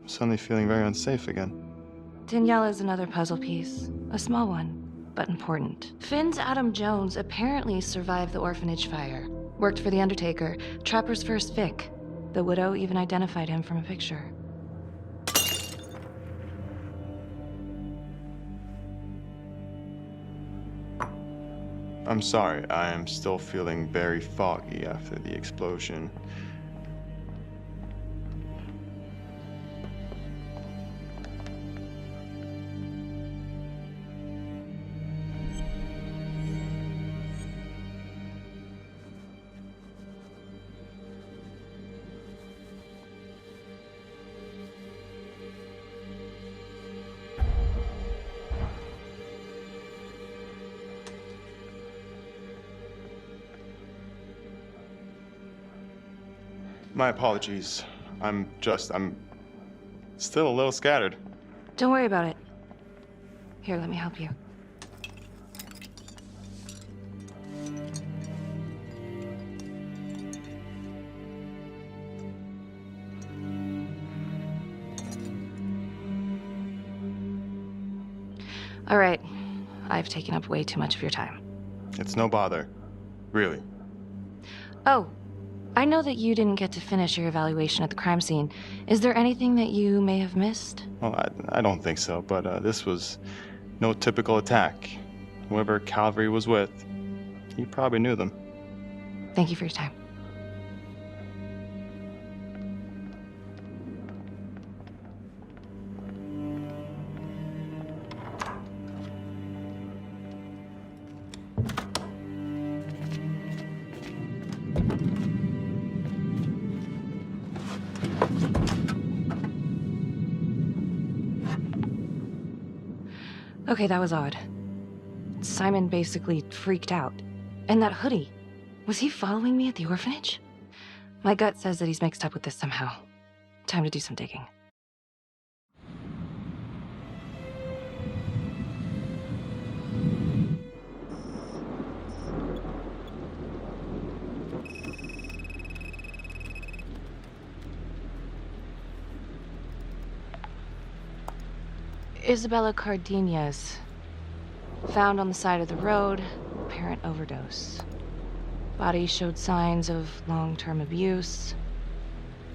I'm suddenly feeling very unsafe again. Daniela's another puzzle piece. A small one, but important. Finn's Adam Jones apparently survived the orphanage fire. Worked for the undertaker, Trapper's first Vic. The widow even identified him from a picture. I'm sorry, I am still feeling very foggy after the explosion. My apologies. I'm still a little scattered. Don't worry about it. Here, let me help you. All right. I've taken up way too much of your time. It's no bother. Really. Oh, I know that you didn't get to finish your evaluation at the crime scene. Is there anything that you may have missed? Well, I don't think so, but this was no typical attack. Whoever Calvary was with, he probably knew them. Thank you for your time. Okay, that was odd. Simon basically freaked out. And that hoodie, was he following me at the orphanage? My gut says that he's mixed up with this somehow. Time to do some digging. Isabella Cardenas, found on the side of the road, apparent overdose. Body showed signs of long-term abuse.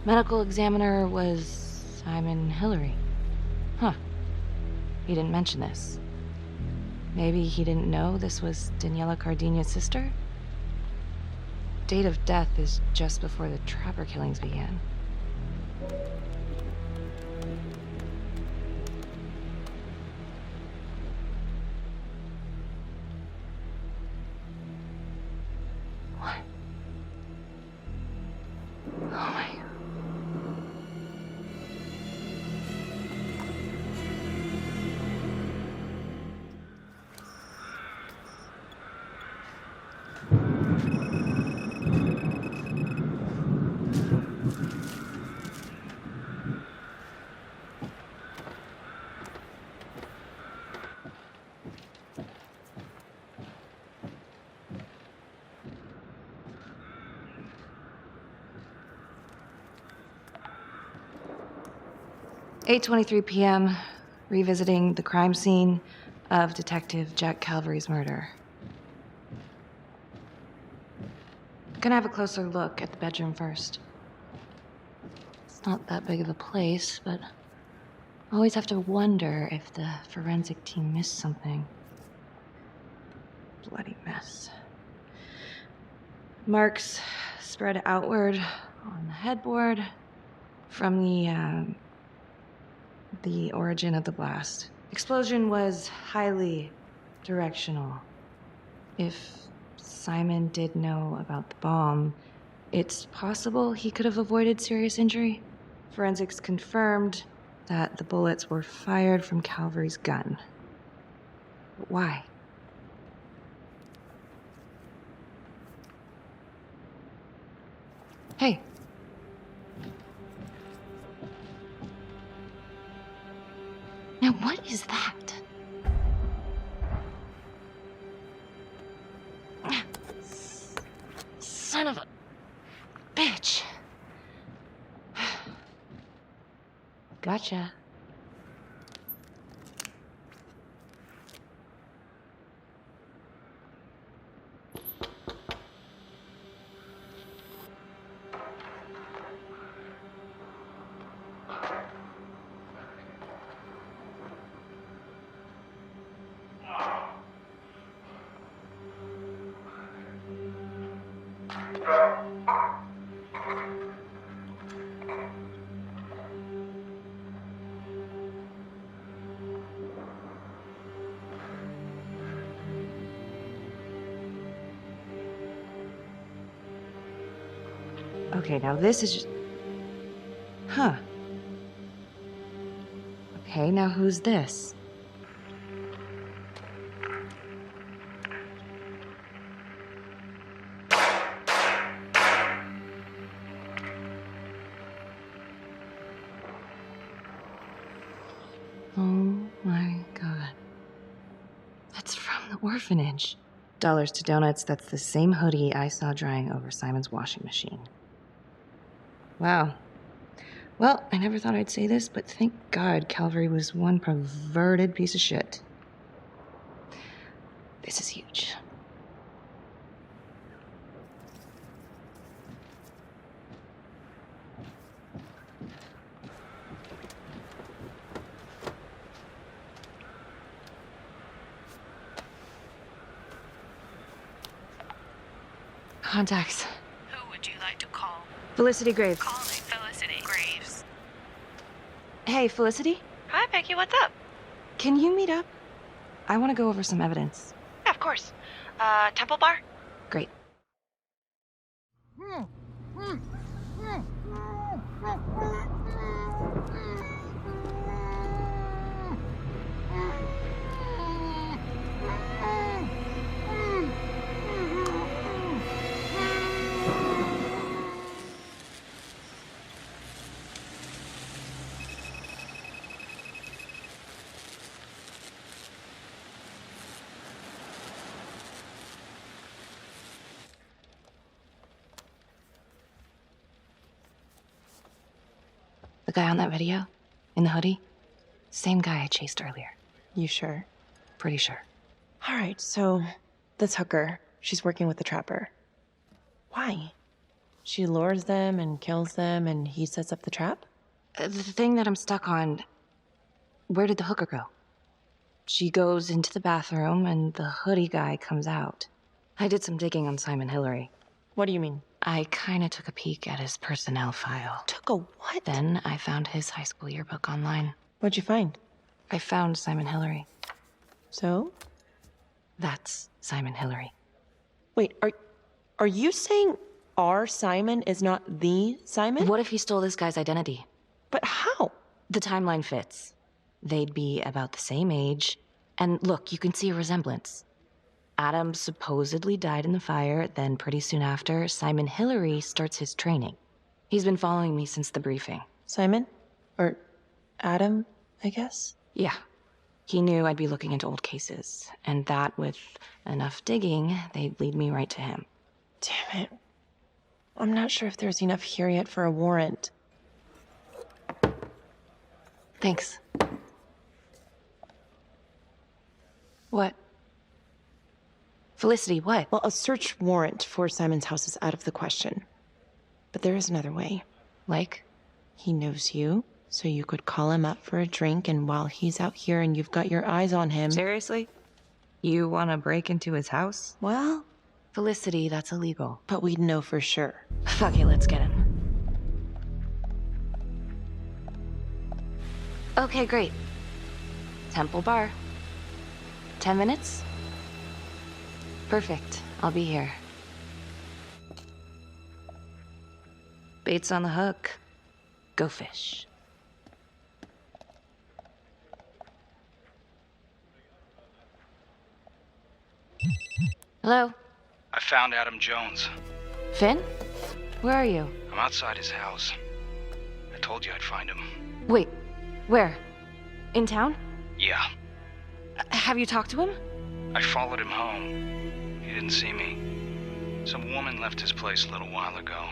Medical examiner was Simon Hillary. Huh. He didn't mention this. Maybe he didn't know this was Daniela Cardenas' sister? Date of death is just before the Trapper killings began. Oh my. 8:23 p.m., revisiting the crime scene of Detective Jack Calvary's murder. Gonna have a closer look at the bedroom first. It's not that big of a place, but I always have to wonder if the forensic team missed something. Bloody mess. Marks spread outward on the headboard from the origin of the blast. Explosion was highly directional. If Simon did know about the bomb, it's possible he could have avoided serious injury. Forensics confirmed that the bullets were fired from Calvary's gun. But why? Hey. Now what is that? Son of a bitch. Gotcha. Okay, now this is just... Huh. Okay, now who's this? Oh my God. That's from the orphanage. Dollars to donuts, that's the same hoodie I saw drying over Simon's washing machine. Wow. Well, I never thought I'd say this, but thank God Calvary was one perverted piece of shit. This is huge. Contacts. Who would you like to call? Felicity Graves. Calling Felicity Graves. Hey, Felicity? Hi, Becky, what's up? Can you meet up? I want to go over some evidence. Yeah, of course. Temple Bar? Great. The guy on that video? In the hoodie? Same guy I chased earlier. You sure? Pretty sure. All right, so this hooker, she's working with the trapper. Why? She lures them and kills them and he sets up the trap? The thing that I'm stuck on, where did the hooker go? She goes into the bathroom and the hoodie guy comes out. I did some digging on Simon Hillary. What do you mean? I kinda took a peek at his personnel file. Took a what? Then I found his high school yearbook online. What'd you find? I found Simon Hillary. So? That's Simon Hillary. Wait, are you saying our Simon is not the Simon? What if he stole this guy's identity? But how? The timeline fits. They'd be about the same age. And look, you can see a resemblance. Adam supposedly died in the fire, then pretty soon after, Simon Hillary starts his training. He's been following me since the briefing. Simon? Or Adam, I guess? Yeah. He knew I'd be looking into old cases, and that with enough digging, they'd lead me right to him. Damn it. I'm not sure if there's enough here yet for a warrant. Thanks. What? Felicity, what? Well, a search warrant for Simon's house is out of the question. But there is another way. Like? He knows you, so you could call him up for a drink, and while he's out here and you've got your eyes on him... Seriously? You want to break into his house? Well... Felicity, that's illegal. But we'd know for sure. Fuck it, let's get him. Okay, great. Temple Bar. 10 minutes? Perfect. I'll be here. Bait's on the hook. Go fish. Hello? I found Adam Jones. Finn? Where are you? I'm outside his house. I told you I'd find him. Wait, where? In town? Yeah. Have you talked to him? I followed him home. He didn't see me. Some woman left his place a little while ago.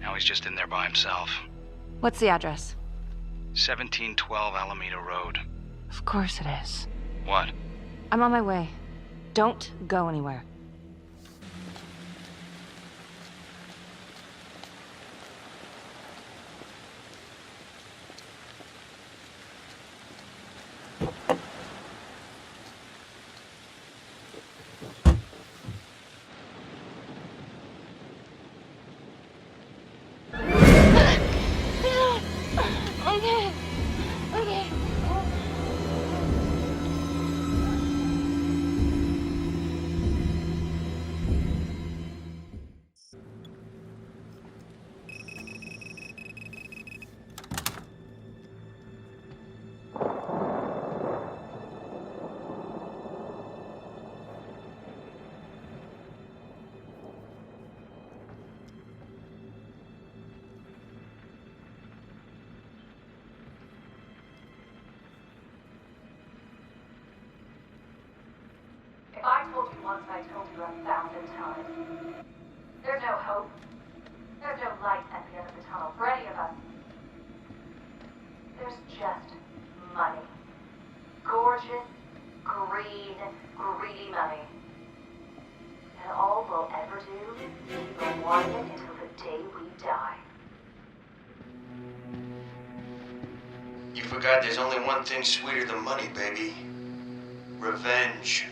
Now he's just in there by himself. What's the address? 1712 Alameda Road. Of course it is. What? I'm on my way. Don't go anywhere. If I told you once, I told you 1,000 times. There's no hope. There's no light at the end of the tunnel for any of us. There's just money. Gorgeous, green, greedy money. keep on wanting it until the day we die. You forgot there's only one thing sweeter than money, baby. Revenge.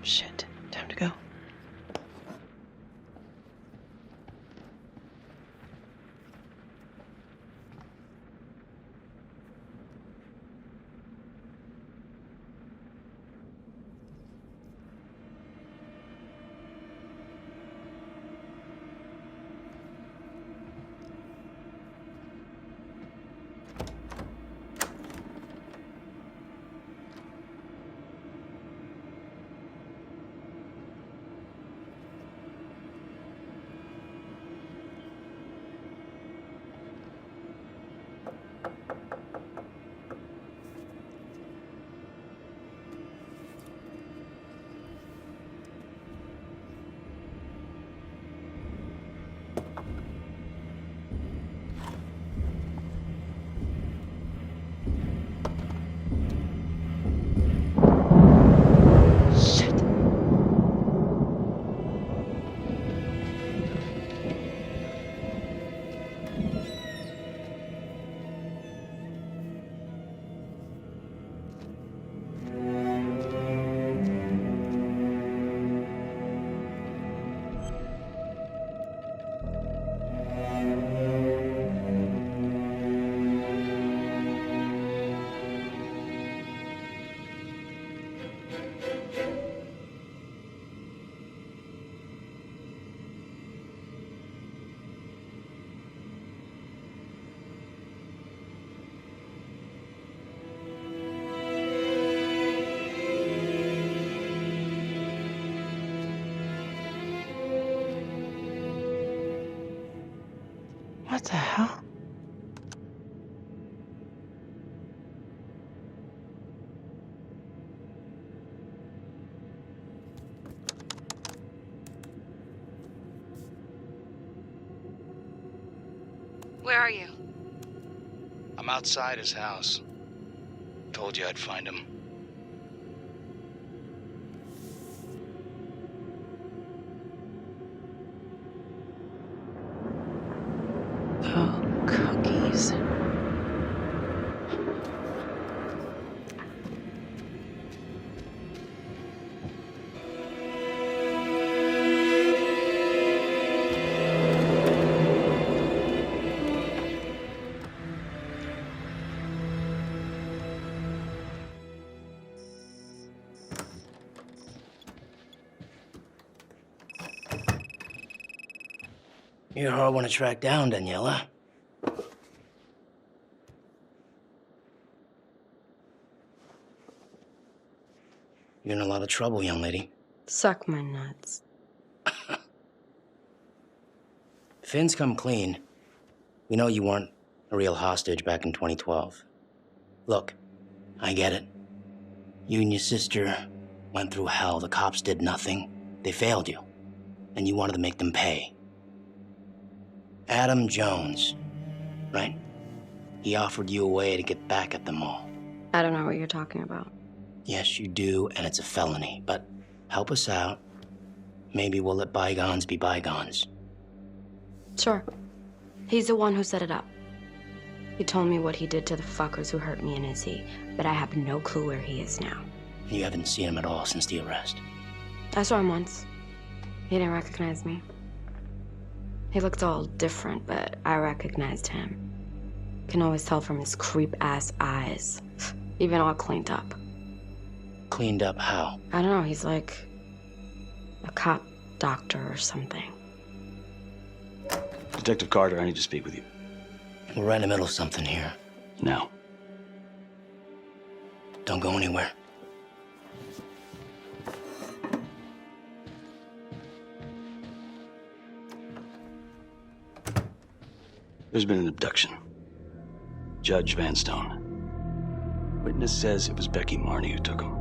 Shit, time to go. What the hell? Where are you? I'm outside his house. Told you I'd find him. Oh, cookies. You're a hard one to track down, Daniela. You're in a lot of trouble, young lady. Suck my nuts. Finn's come clean. We know you weren't a real hostage back in 2012. Look, I get it. You and your sister went through hell. The cops did nothing. They failed you. And you wanted to make them pay. Adam Jones, right? He offered you a way to get back at them all. I don't know what you're talking about. Yes, you do, and it's a felony. But help us out. Maybe we'll let bygones be bygones. Sure. He's the one who set it up. He told me what he did to the fuckers who hurt me and Izzy, but I have no clue where he is now. You haven't seen him at all since the arrest. I saw him once. He didn't recognize me. He looked all different, but I recognized him. Can always tell from his creep-ass eyes. Even all cleaned up. Cleaned up how? I don't know, he's like a cop doctor or something. Detective Carter, I need to speak with you. We're right in the middle of something here. Now. Don't go anywhere. There's been an abduction. Judge Vanstone. Witness says it was Becky Marney who took him.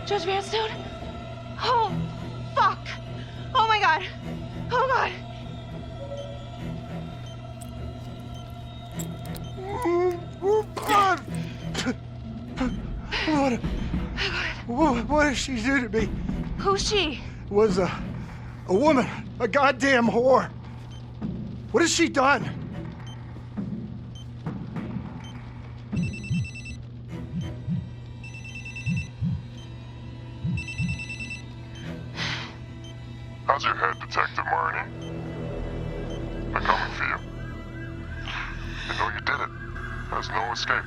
Judge Vanstone? Oh, fuck! Oh my god! Oh god! What did she do to me? Who's she? Was a woman, a goddamn whore. What has she done? How's your head, Detective Marney? They're coming for you. They know you did it. There's no escape.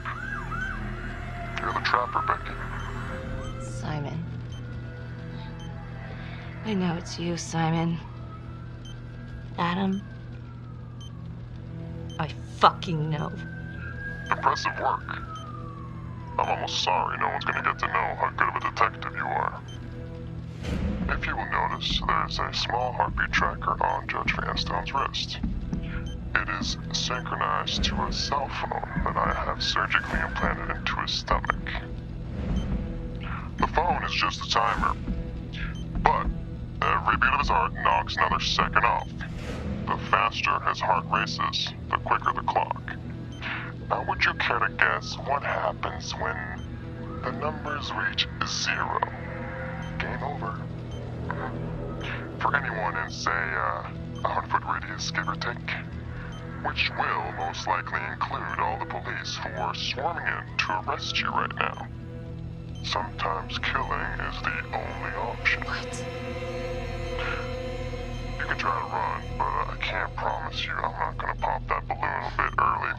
You're the trapper, Becky. Simon. I know it's you, Simon. Adam. I fucking know. Impressive work. I'm almost sorry no one's gonna get to know how good of a detective you are. If you will notice, there's a small heartbeat tracker on Judge Vanstone's wrist. It is synchronized to a cell phone that I have surgically implanted into his stomach. The phone is just a timer, but every beat of his heart knocks another second off. The faster his heart races, the quicker the clock. Now, would you care to guess what happens when the numbers reach 0? Game over. For anyone in, say, a 100-foot radius, give or take, which will most likely include all the police who are swarming in to arrest you right now. Sometimes killing is the only option. What? You can try to run, but I can't promise you I'm not gonna pop that balloon a bit early.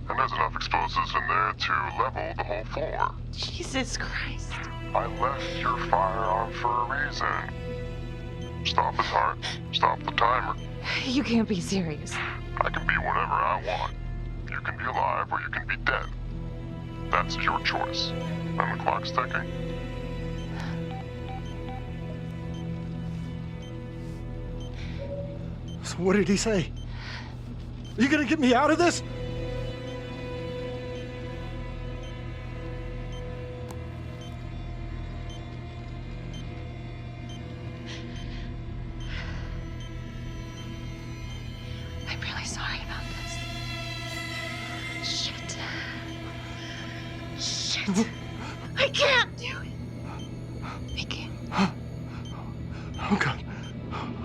And there's enough explosives in there to level the whole floor. Jesus Christ. I left your firearm for a reason. Stop his heart, stop the timer. You can't be serious. I can be whatever I want. You can be alive or you can be dead. That's your choice. And the clock's ticking. So what did he say? Are you gonna get me out of this? I'm really sorry about this. Shit. Shit. I can't do it. I can't. Oh God.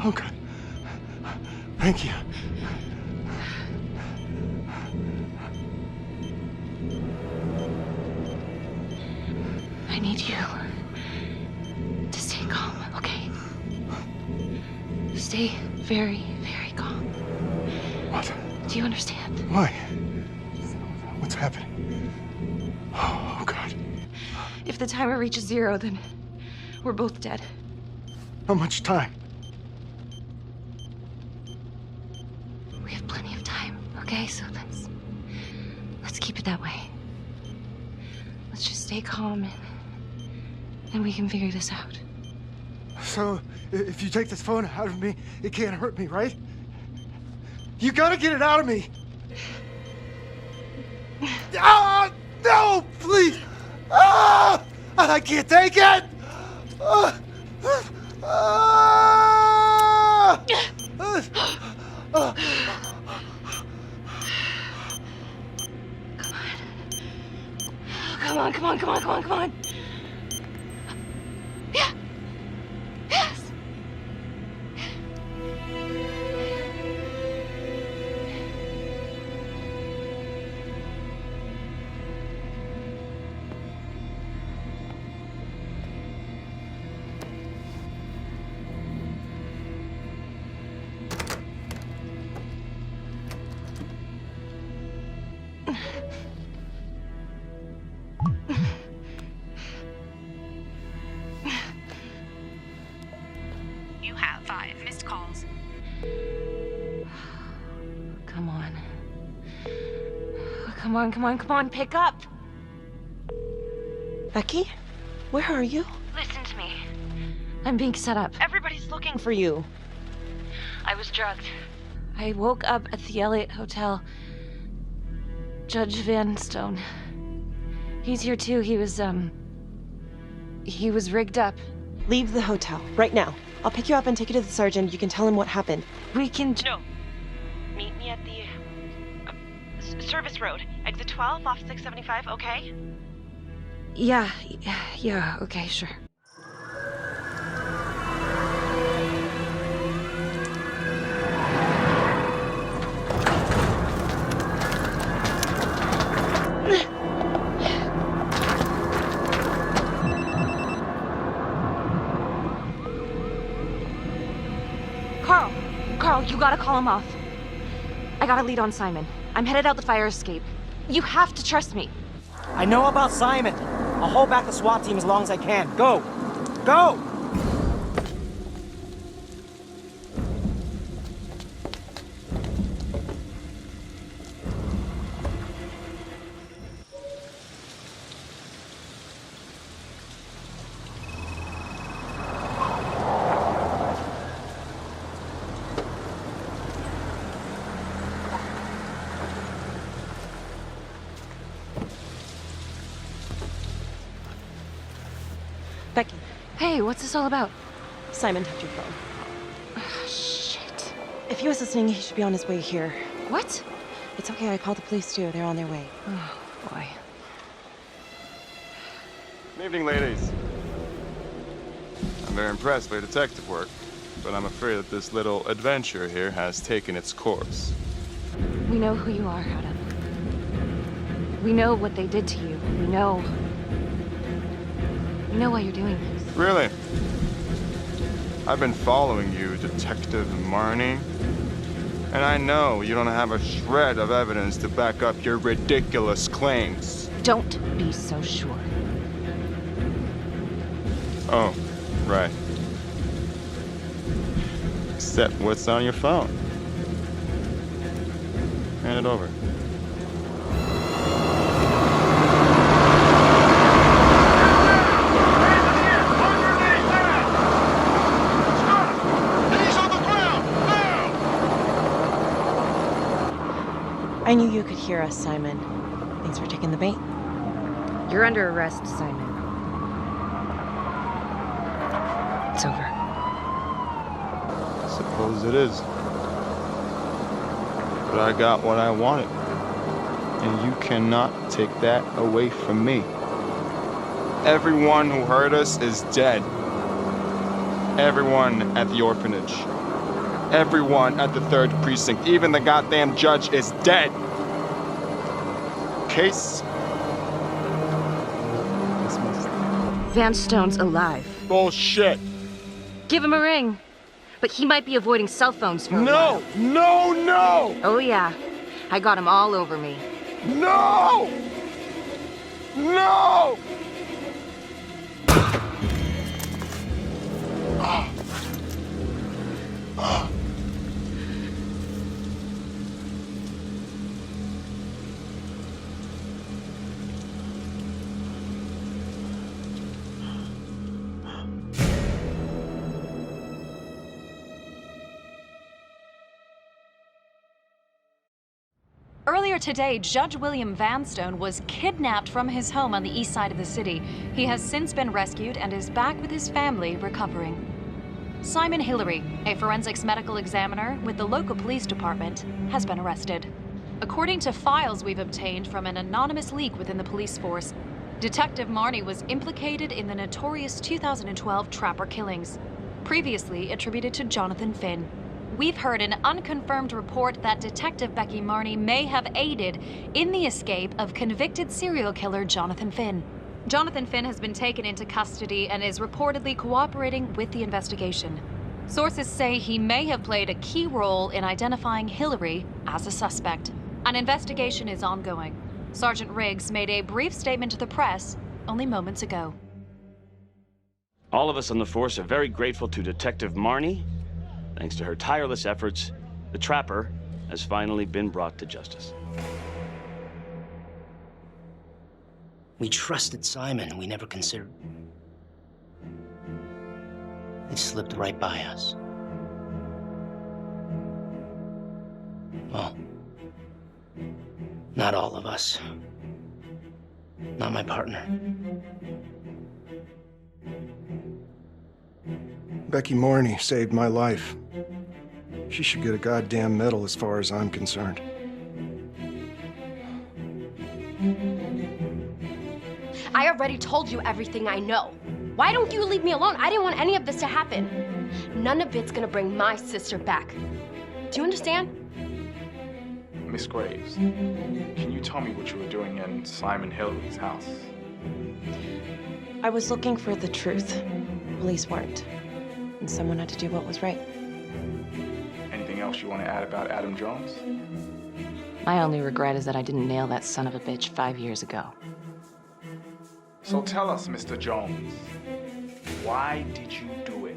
Oh God. Thank you. I need you to stay calm, okay? Stay very, very calm. What? Do you understand? Why? What's happening? Oh, God. If the timer reaches 0, then we're both dead. How much time? We have plenty of time, okay? So let's keep it that way. Let's just stay calm and we can figure this out. So, if you take this phone out of me, it can't hurt me, right? You gotta get it out of me! Ah! No! Please! Ah! I can't take it! Ah! Ah! Ah! Come on, come on, come on, come on, come on. Yeah. Yes. You have 5 missed calls. Come on. Come on, come on, come on, pick up! Becky? Where are you? Listen to me. I'm being set up. Everybody's looking for you. I was drugged. I woke up at the Elliott Hotel. Judge Vanstone. He's here too. He was rigged up. Leave the hotel, right now. I'll pick you up and take you to the sergeant. You can tell him what happened. We can... No. Meet me at the... Service Road. Exit 12 off 675, okay? Yeah, okay, sure. Carl, you gotta call him off. I got a lead on Simon. I'm headed out the fire escape. You have to trust me. I know about Simon. I'll hold back the SWAT team as long as I can. Go! Go! Becky. Hey, what's this all about? Simon took your phone. Shit. If he was listening, he should be on his way here. What? It's okay, I called the police too. They're on their way. Oh, boy. Good evening, ladies. I'm very impressed by your detective work, but I'm afraid that this little adventure here has taken its course. We know who you are, Adam. We know what they did to you. We know why you're doing this. Really? I've been following you, Detective Marney. And I know you don't have a shred of evidence to back up your ridiculous claims. Don't be so sure. Oh, right. Except what's on your phone. Hand it over. I knew you could hear us, Simon. Thanks for taking the bait. You're under arrest, Simon. It's over. Suppose it is. But I got what I wanted. And you cannot take that away from me. Everyone who hurt us is dead. Everyone at the orphanage. Everyone at the 3rd precinct. Even the goddamn judge is dead. Case dismissed. Vanstone's alive. Bullshit. Give him a ring. But he might be avoiding cell phones for a while. No! Oh yeah. I got him all over me. No! Earlier today, Judge William Vanstone was kidnapped from his home on the east side of the city. He has since been rescued and is back with his family recovering. Simon Hillary, a forensics medical examiner with the local police department, has been arrested. According to files we've obtained from an anonymous leak within the police force, Detective Marney was implicated in the notorious 2012 Trapper killings, previously attributed to Jonathan Finn. We've heard an unconfirmed report that Detective Becky Marney may have aided in the escape of convicted serial killer Jonathan Finn. Jonathan Finn has been taken into custody and is reportedly cooperating with the investigation. Sources say he may have played a key role in identifying Hillary as a suspect. An investigation is ongoing. Sergeant Riggs made a brief statement to the press only moments ago. All of us on the force are very grateful to Detective Marney. Thanks to her tireless efforts, the trapper has finally been brought to justice. We trusted Simon. We never considered. It slipped right by us. Well, not all of us. Not my partner. Becky Marney saved my life. She should get a goddamn medal as far as I'm concerned. I already told you everything I know. Why don't you leave me alone? I didn't want any of this to happen. None of it's gonna bring my sister back. Do you understand? Miss Graves, can you tell me what you were doing in Simon Hillary's house? I was looking for the truth. Police weren't. And someone had to do what was right. Anything else you want to add about Adam Jones? My only regret is that I didn't nail that son of a bitch 5 years ago. So tell us, Mr. Jones, why did you do it?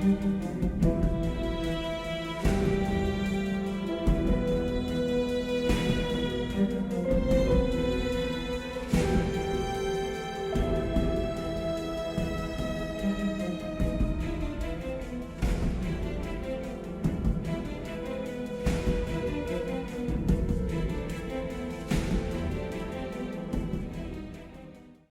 Finn.